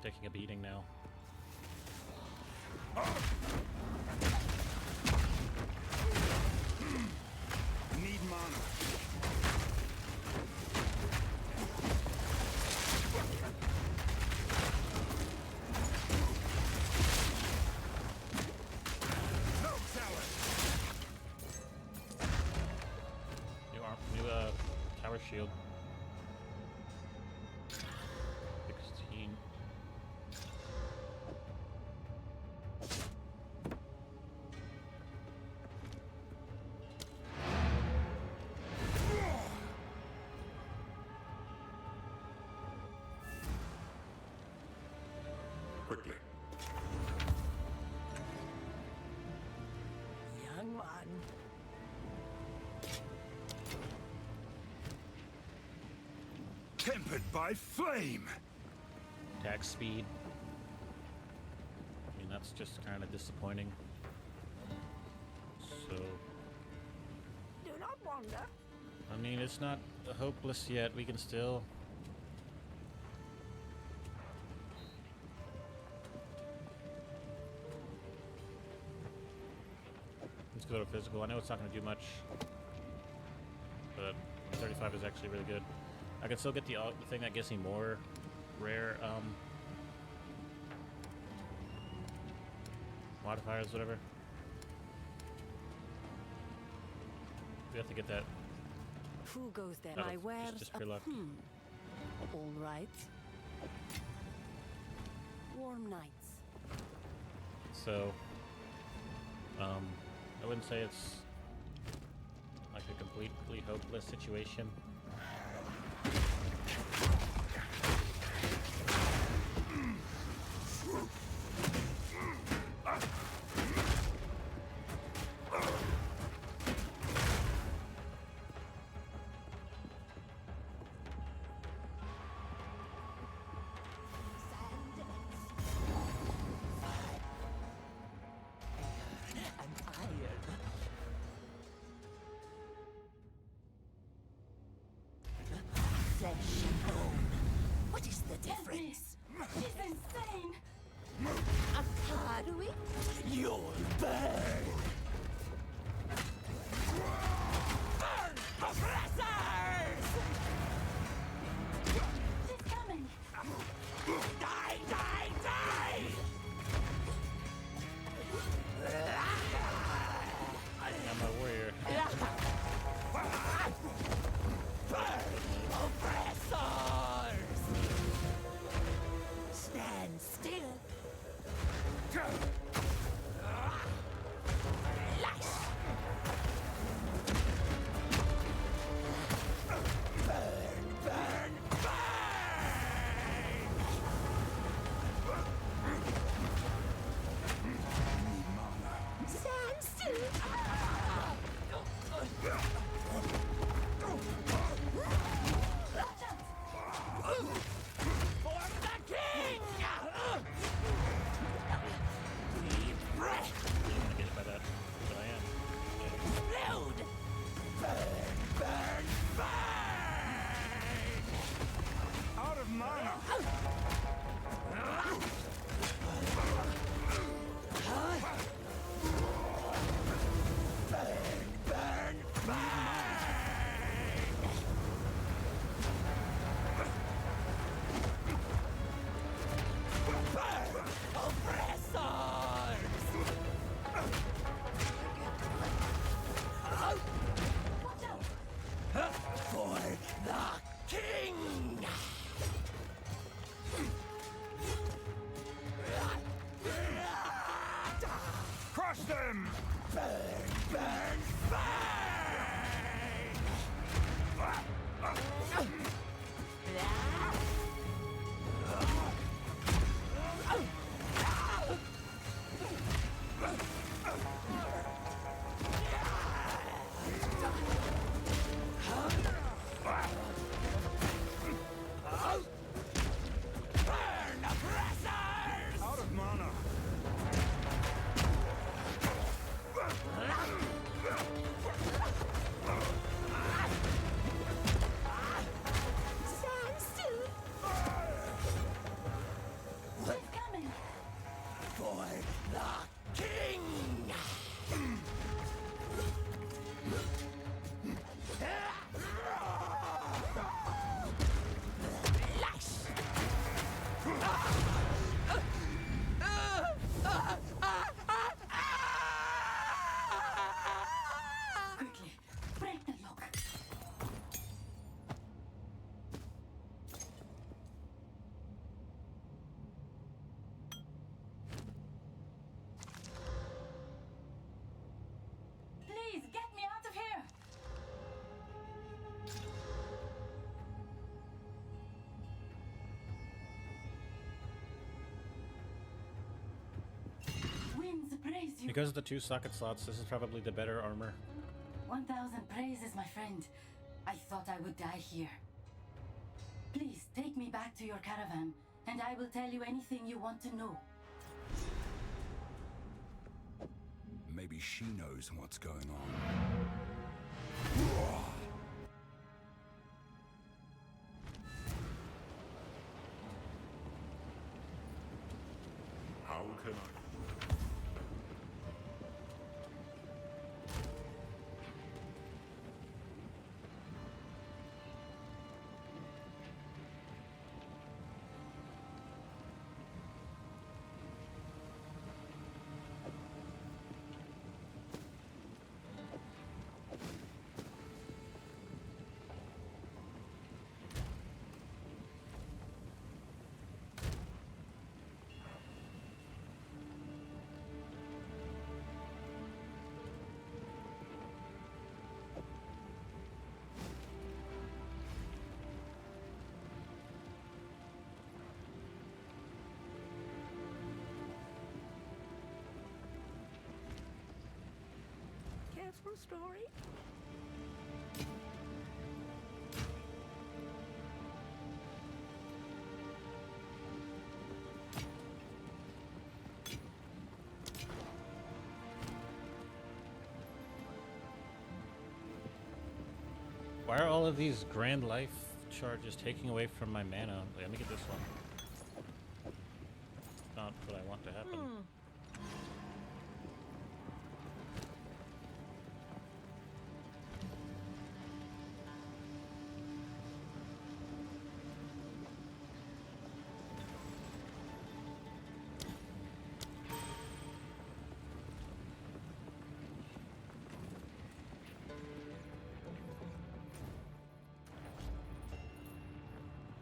Taking a beating now. Need mana. No salad. New tower shield. 16. Quickly. Young one. Tempered by flame. Attack speed. I mean, that's just kind of disappointing. So, Do not wander. I mean, it's not hopeless yet. We can still. Let's go to physical. I know it's not going to do much, but 35 is actually really good. I can still get the thing that gives me more rare modifiers, whatever. We have to get that. Who goes there? That'll- My wares. just for luck. All right. Warm nights. So, I wouldn't say it's like a completely hopeless situation. Flesh and bone. What is the difference? She's insane! A Karui? You'll burn! Burn, oppressors! She's coming! Die, die, die! I'm a warrior. Burn, oppressors! Stand still. Lash! Burn, burn, burn! Need mana. Stand still. For the king! Deep breath! I'm gonna get hit by that, but I am. Explode! Burn, burn, burn! Out of mana! Burn, burn, burn! Burn, oppressors! For the king! Crush them! Burn, burn, burn, oppressors! Out of mana. Stand still. She's coming! For the king! Lash! Quickly, break the lock! Please, get me out of here! Winds praise you! Because of the 2 socket slots, this is probably the better armor. 1,000 praises, my friend. I thought I would die here. Please, take me back to your caravan, and I will tell you anything you want to know. Maybe she knows what's going on. How can I? true story? Why are all of these grand life charges taking away from my mana? Wait, let me get this one. Not what I want to happen.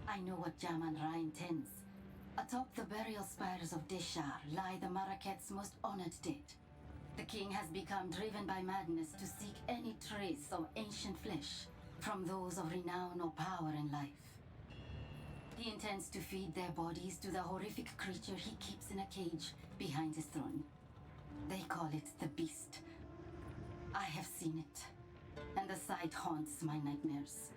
I know what Jaman-Ra intends. Atop the burial spires of Deshar lie the Maraket's most honored dead. The king has become driven by madness to seek any trace of ancient flesh from those of renown or power in life. He intends to feed their bodies to the horrific creature he keeps in a cage behind his throne. They call it the Beast. I have seen it, and the sight haunts my nightmares.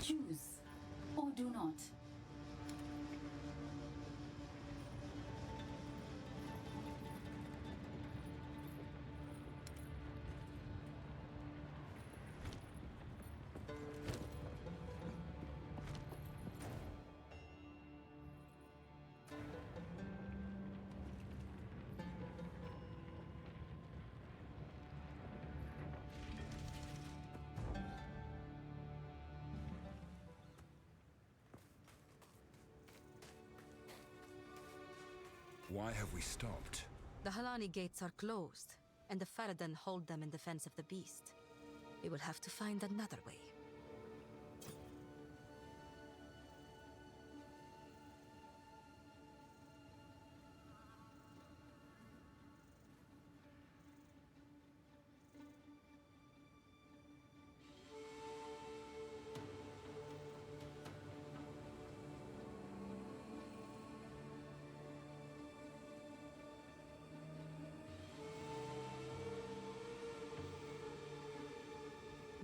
Choose, or do not. Why have we stopped? The Halani gates are closed, and the Faradan hold them in defense of the beast. We will have to find another way.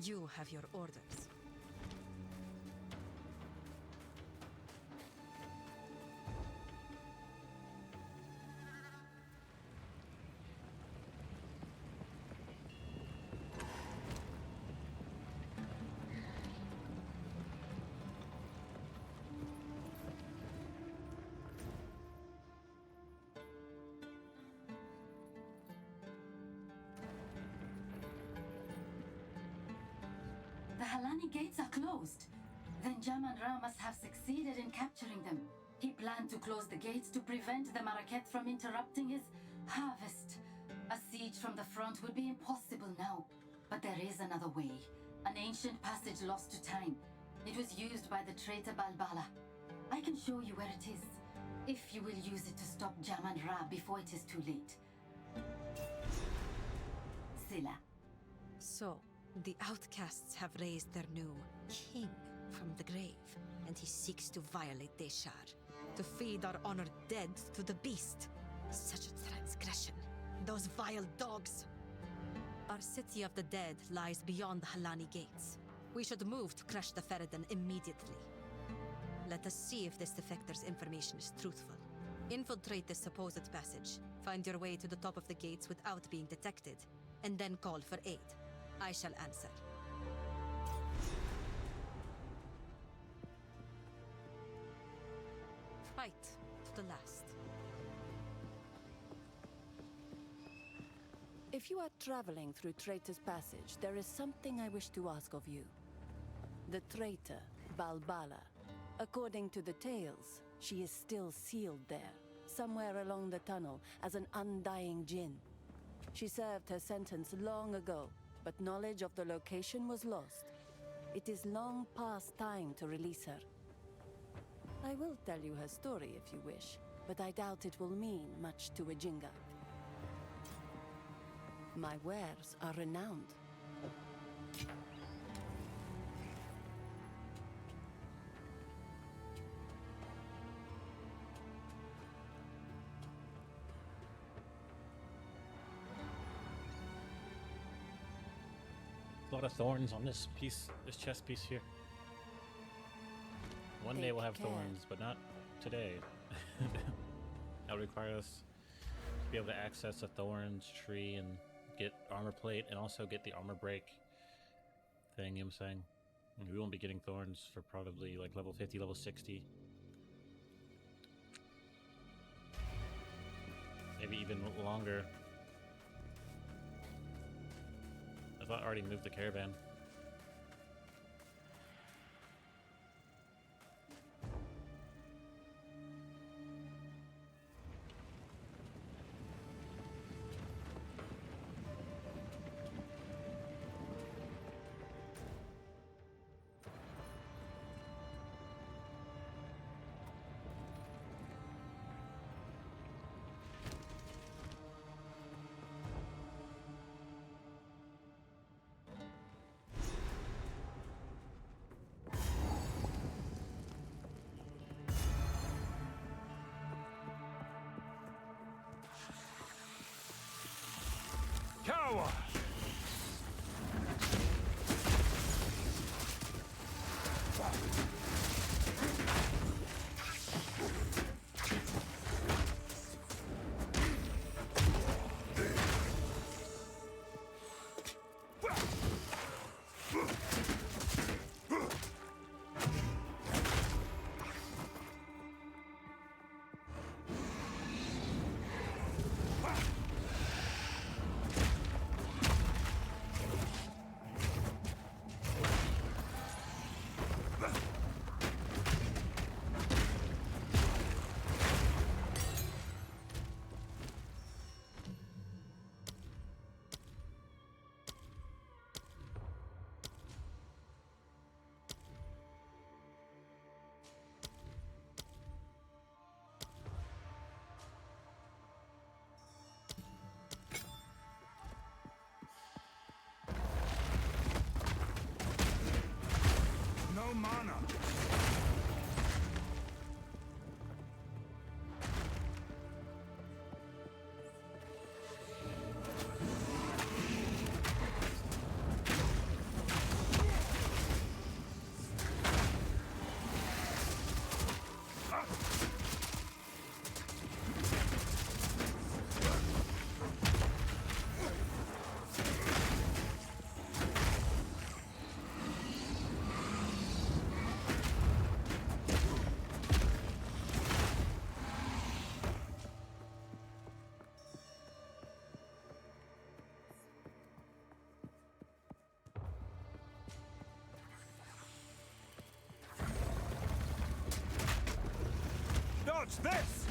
You have your orders. The Halani gates are closed. Then Jaman Ra must have succeeded in capturing them. He planned to close the gates to prevent the Maraket from interrupting his harvest. A siege from the front would be impossible now. But there is another way. An ancient passage lost to time. It was used by the traitor Balbala. I can show you where it is, if you will use it to stop Jaman Ra before it is too late. Silla. So, the outcasts have raised their new king from the grave, and he seeks to violate Deshar, to feed our honored dead to the beast. Such a transgression. Those vile dogs. Our city of the dead lies beyond the Halani gates. We should move to crush the Faradan immediately. Let us see if this defector's information is truthful. Infiltrate this supposed passage, find your way to the top of the gates without being detected, and then call for aid. I shall answer. Fight to the last. If you are traveling through Traitor's Passage, there is something I wish to ask of you. The traitor, Balbala. According to the tales, she is still sealed there, somewhere along the tunnel, as an undying djinn. She served her sentence long ago, but knowledge of the location was lost. It is long past time to release her. I will tell you her story if you wish, but I doubt it will mean much to a Jingak. My wares are renowned. A lot of thorns on this piece, this chest piece here. One day we'll have thorns, but not today. That'll require us to be able to access a thorns tree and get armor plate and also get the armor break thing, you know what I'm saying? And we won't be getting thorns for probably like level 50, level 60. Maybe even longer. I thought I already moved the caravan. Coward! Watch this!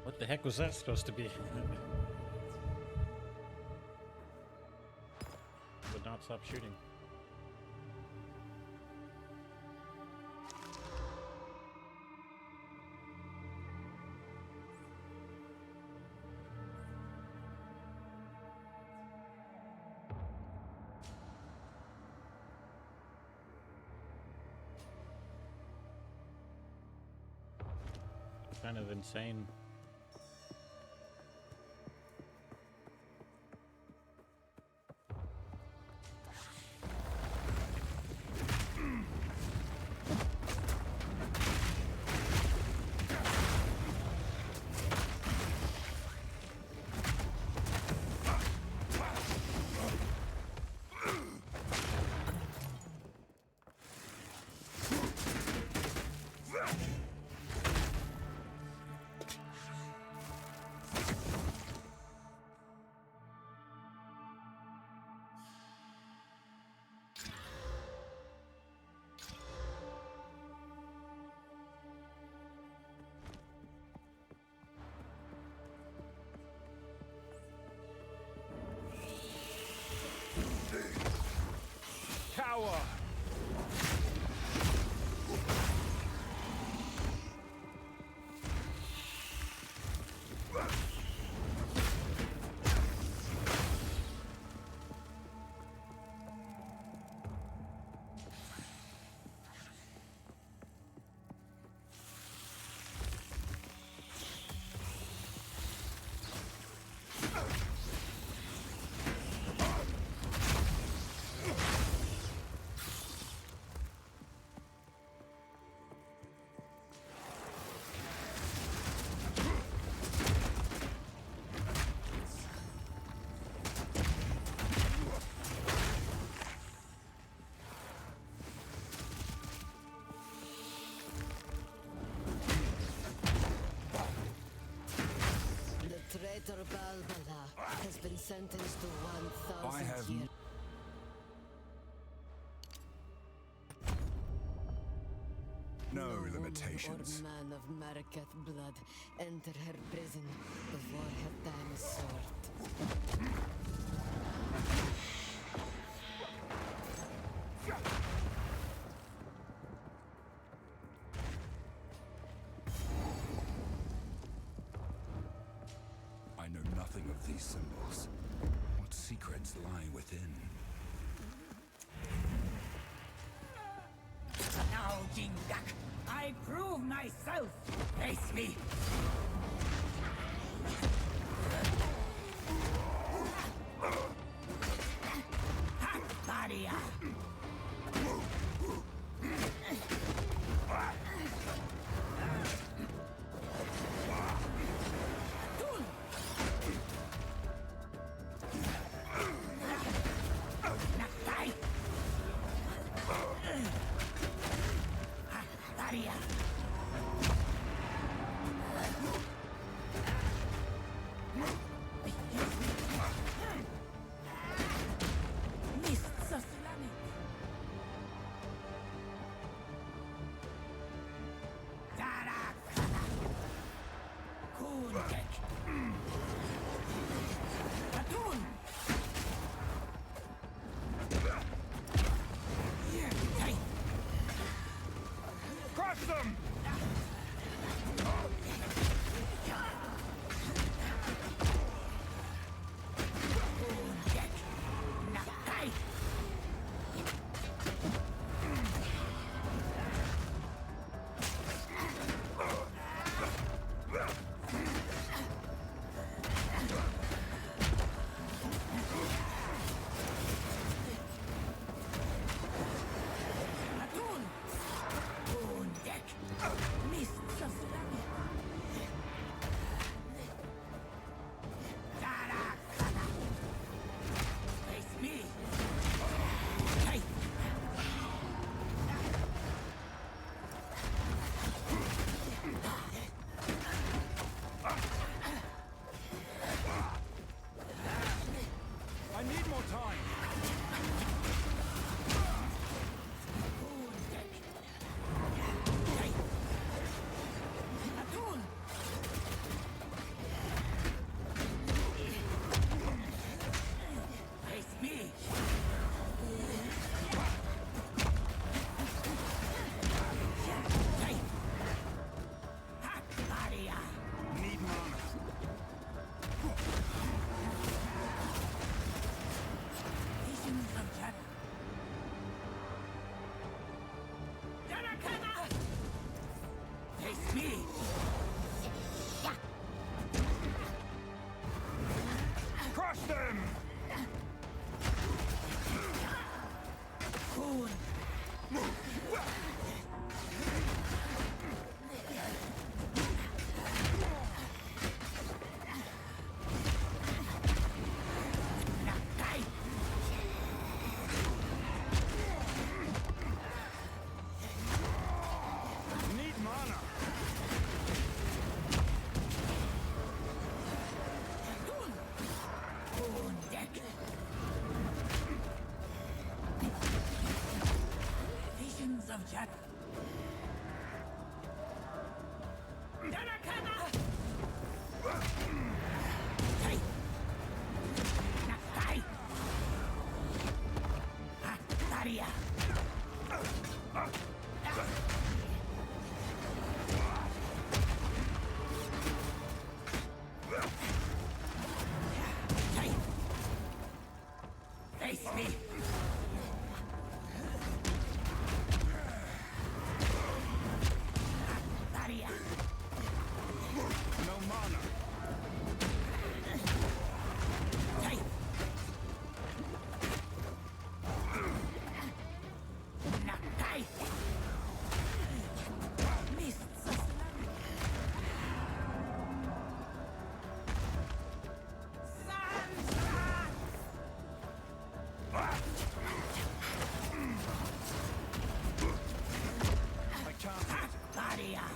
What the heck was that supposed to be? Would not stop shooting. Kind of insane. Power! Traitor Balbala has been sentenced to 1,000 years. No limitations. Or man of Maraketh blood enter her prison before her time is served. I know nothing of these symbols. What secrets lie within? Now, Jingak, I prove myself. Face me. Hakbaria. Face me! Barrier! No mana. Take! Nakai! Mists of I can't. Barrier!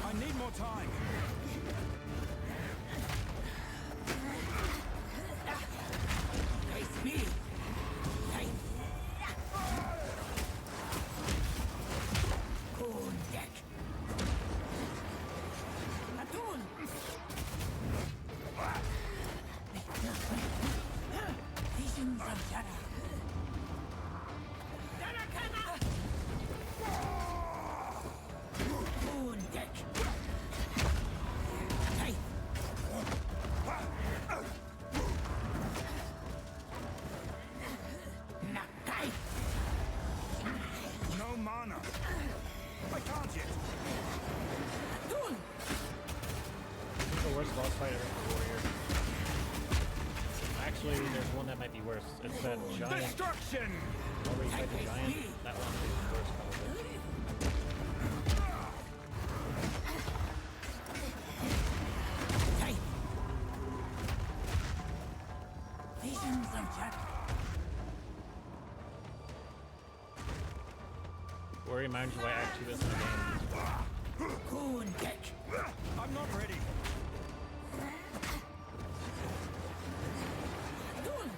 I need more time. Face me! Take! Goon deck! Atun! Visions of Jara! Darakana! Goon deck! Take! Nakai! No mana. I can't yet. Atun! This is the worst boss fight ever for Warrior. Actually, there's one that might be worse. It's that giant. Destruction! Where you fight the giant. That one is worse, probably. Take! Visions of Jara! Warrior reminds you why Act 2 isn't a game. Goon deck! I'm not ready. Atun!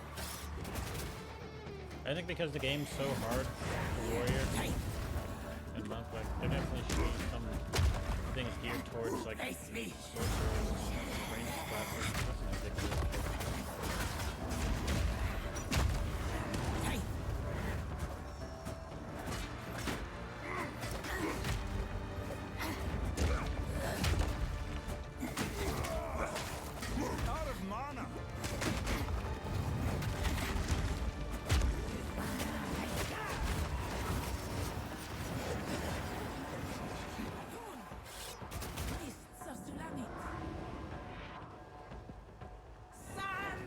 I think because the game's so hard for Warrior and Monk, like, there definitely should be some things geared towards, like, Face me! sorcerers, ranged classes. This is ridiculous. Take! Out of mana. Mists of Sulamit! Sun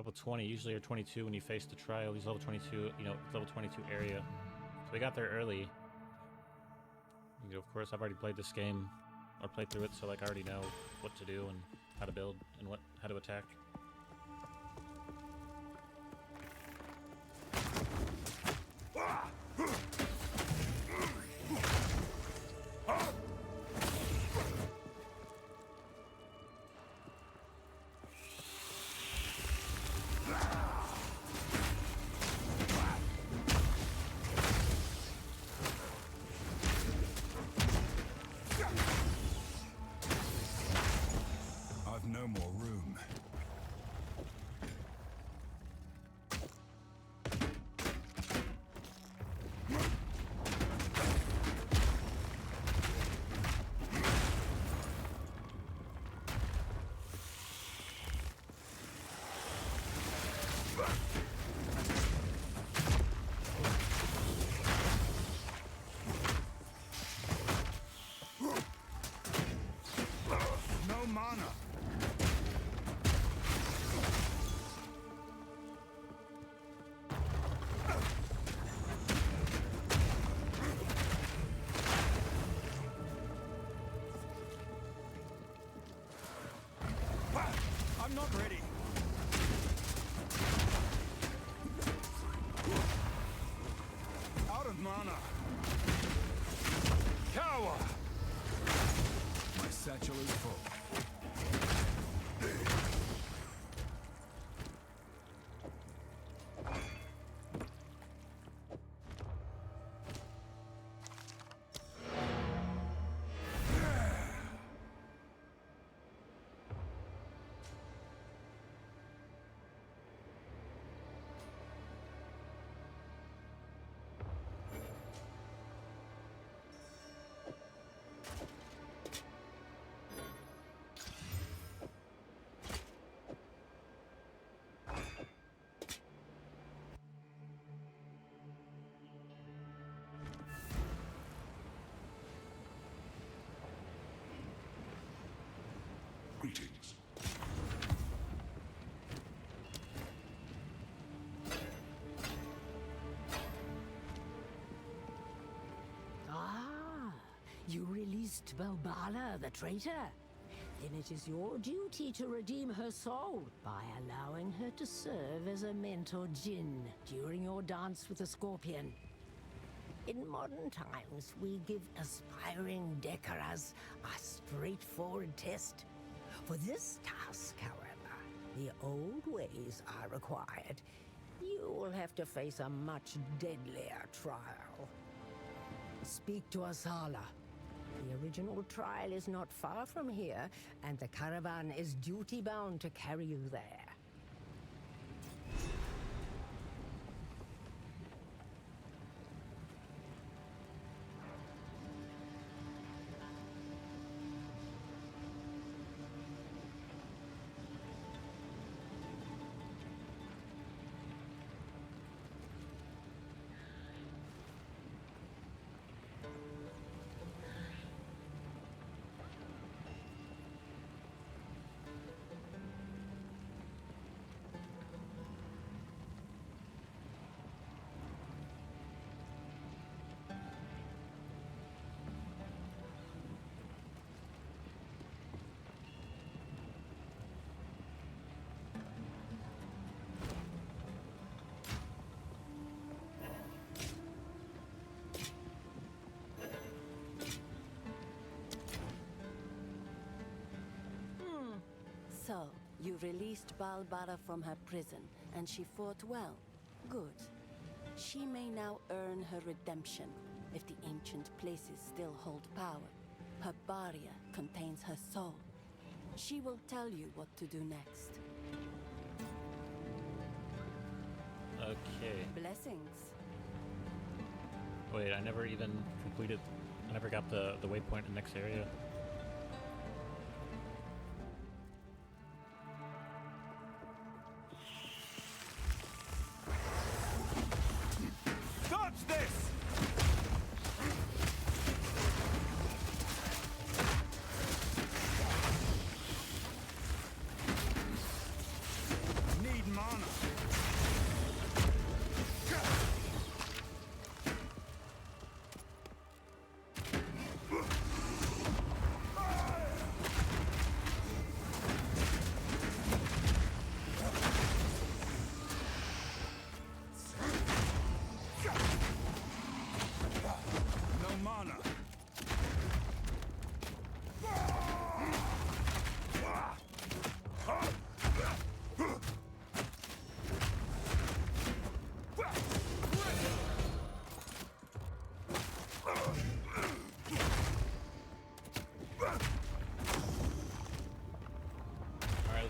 Level 20, usually or 22 when you face the trial. He's level 22, you know, level 22 area. So we got there early. You know, of course, I've already played this game, or played through it, so like I already know what to do and how to build and how to attack. I've no more room. No mana. I'm not ready. Out of mana. Cower! My satchel is full. Greetings. Ah, you released Balbala, the traitor? Then it is your duty to redeem her soul by allowing her to serve as a mentor djinn during your dance with the scorpion. In modern times, we give aspiring Dekaras a straightforward test. For this task, however, the old ways are required. You will have to face a much deadlier trial. Speak to Asala. The original trial is not far from here, and the caravan is duty-bound to carry you there. So, you released Balbara from her prison, and she fought well. Good. She may now earn her redemption, if the ancient places still hold power. Her barrier contains her soul. She will tell you what to do next. Okay. Blessings. Wait, I never even completed... I never got the waypoint in the next area. Dodge this! Need mana.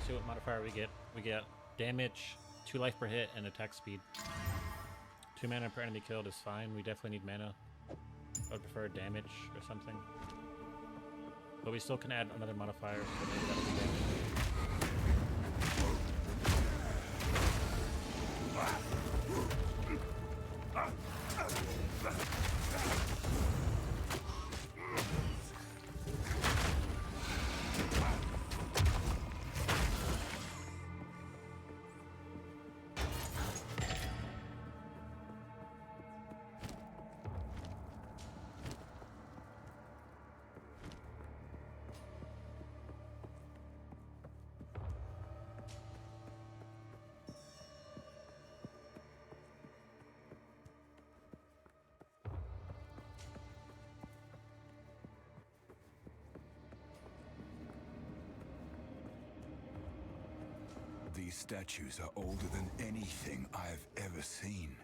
let's see what modifier we get. We get damage, 2 life per hit, and attack speed. 2 mana per enemy killed is fine. We definitely need mana. I would prefer damage or something. But we still can add another modifier, so maybe that'll be damage. These statues are older than anything I've ever seen.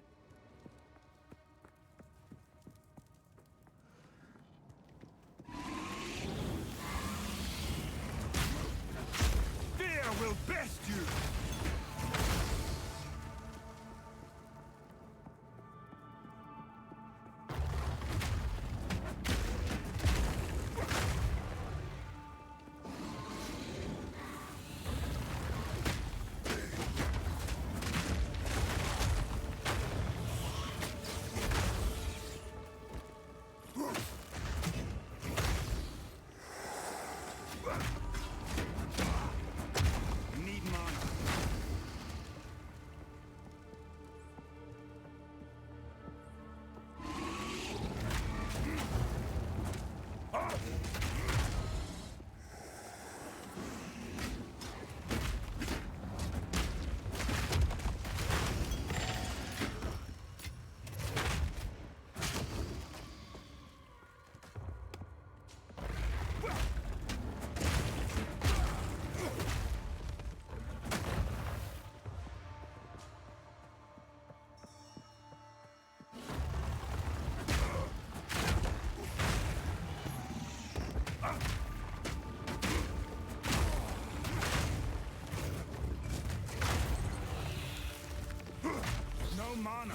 Fear will best you! No mana.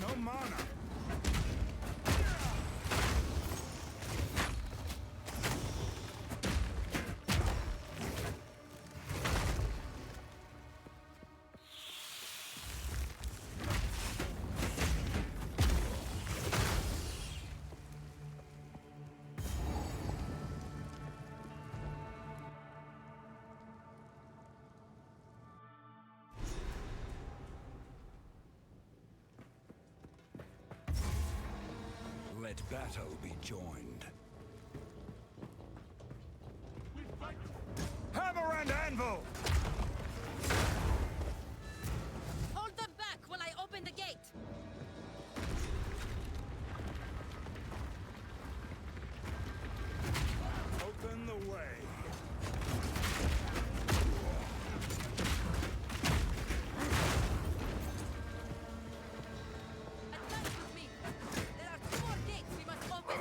No mana. Let battle be joined. Hammer and anvil! Hold them back while I open the gate! Open the way. Advance with me! There are 2 more gates we must open!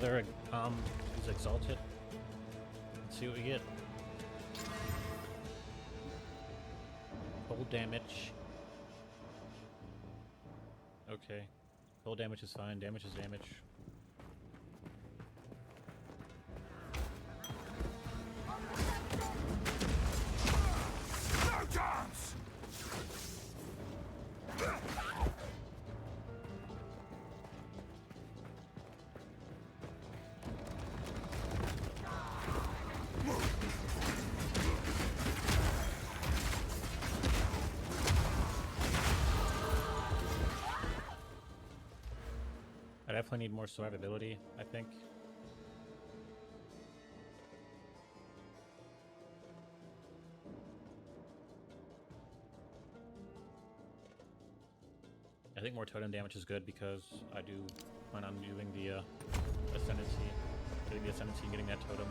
another who's exalted. Let's see what we get. Cold damage. Okay. Cold damage is fine. Damage is damage. No chance! I definitely need more survivability, I think. I think more totem damage is good because I do plan on doing the ascendancy. Doing the ascendancy and getting that totem.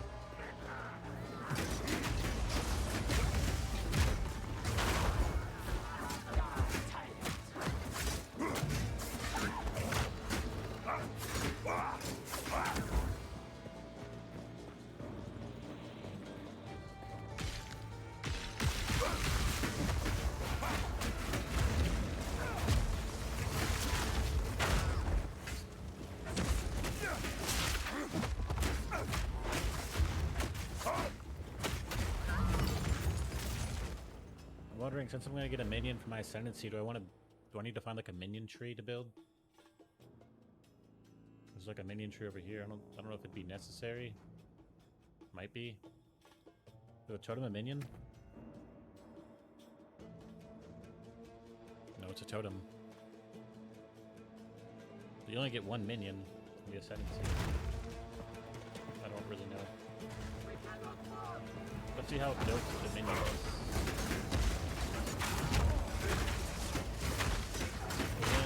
Wondering, since I'm gonna get a minion for my ascendancy, do I need to find like a minion tree to build? There's like a minion tree over here. I don't know if it'd be necessary. Might be. Do a totem a minion? No, it's a totem. You only get one minion from the ascendancy. I don't really know. Let's see how it builds with the minions.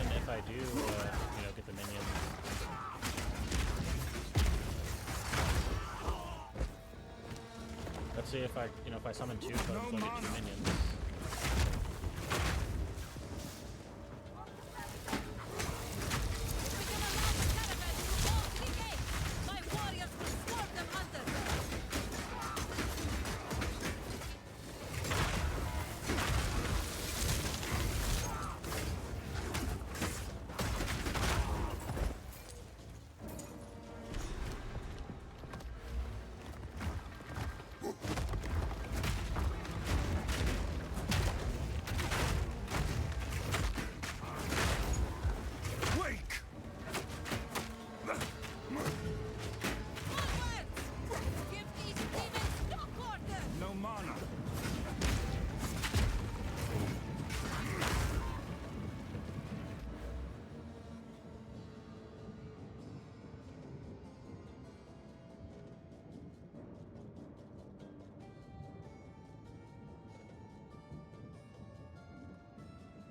And if I do, you know, get the minion. Let's see if I, you know, if I summon two totems, I'll get two minions.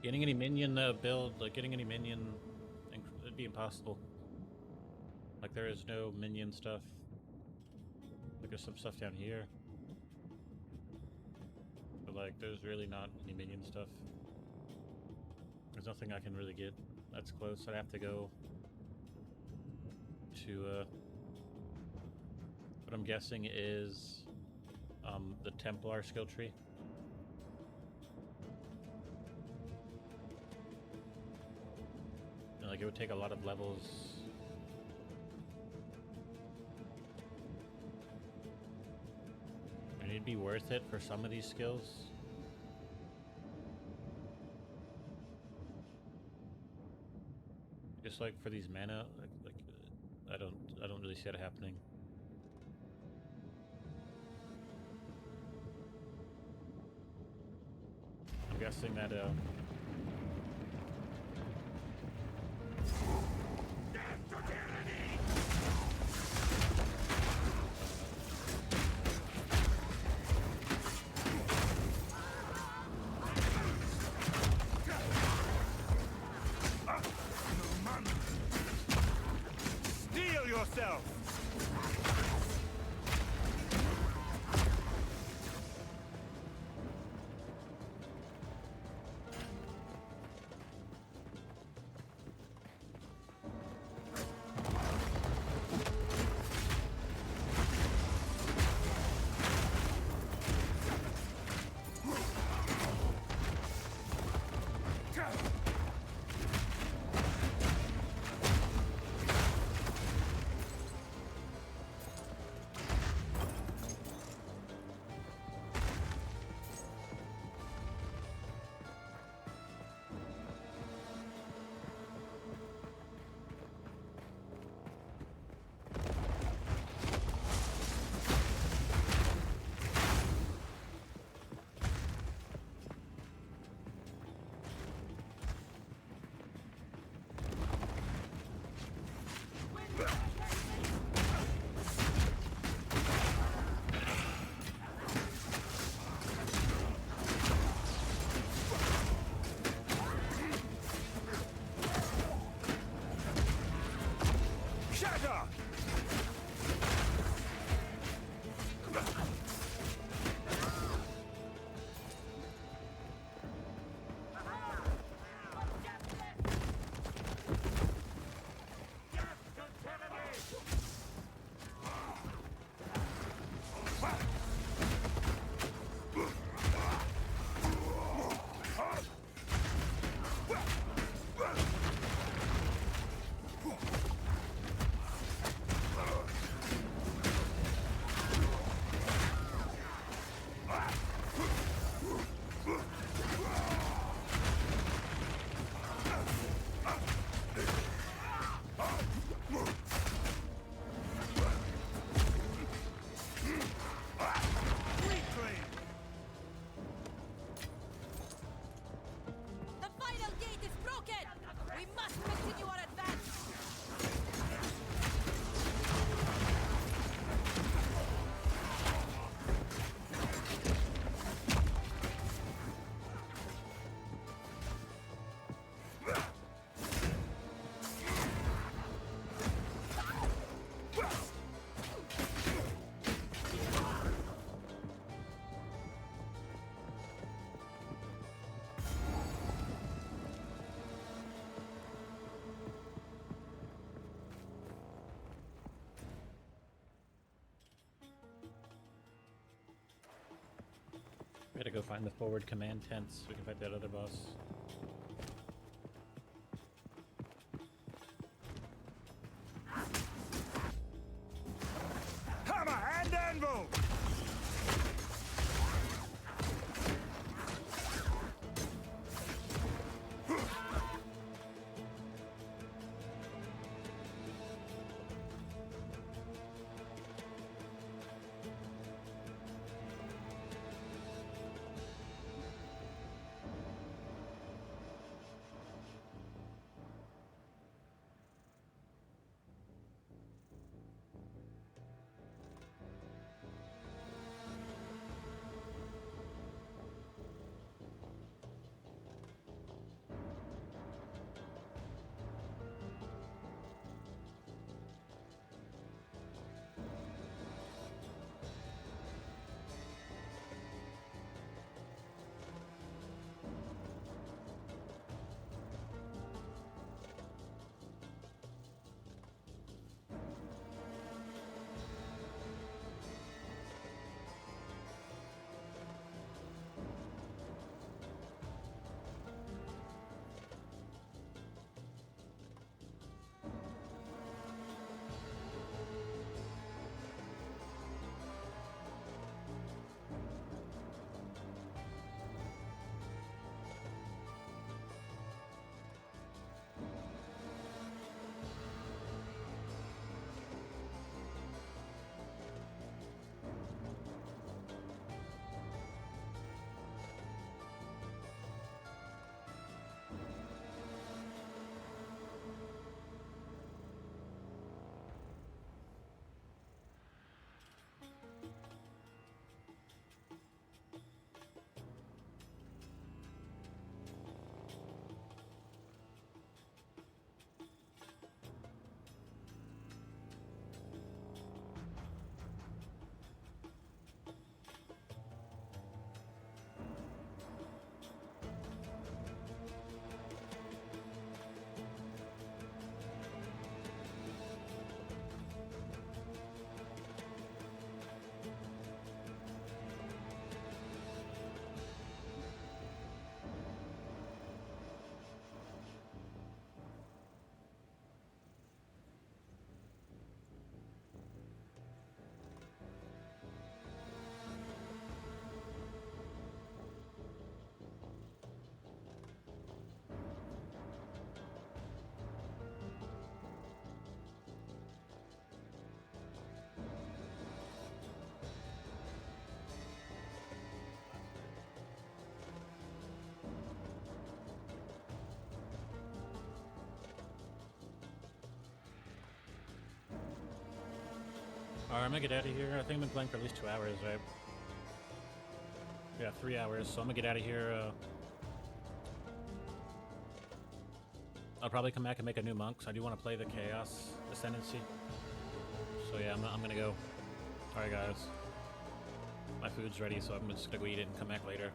Getting any minion build, like getting any minion, it'd be impossible. Like there is no minion stuff. Like there's some stuff down here. But like there's really not any minion stuff. There's nothing I can really get that's close. I'd have to go to what I'm guessing is the Templar skill tree. And like it would take a lot of levels. And it'd be worth it for some of these skills. Just like for these mana, I don't really see it happening. I'm guessing that Steel yourself! Gotta go find the forward command tents so we can fight that other boss. Hammer and anvil! Alright, I'm gonna get out of here. I think I've been playing for at least 2 hours, right? Yeah, 3 hours, so I'm gonna get out of here. I'll probably come back and make a new monk, so I do want to play the Chaos Ascendancy. So yeah, I'm gonna go. Alright guys. My food's ready, so I'm just gonna go eat it and come back later.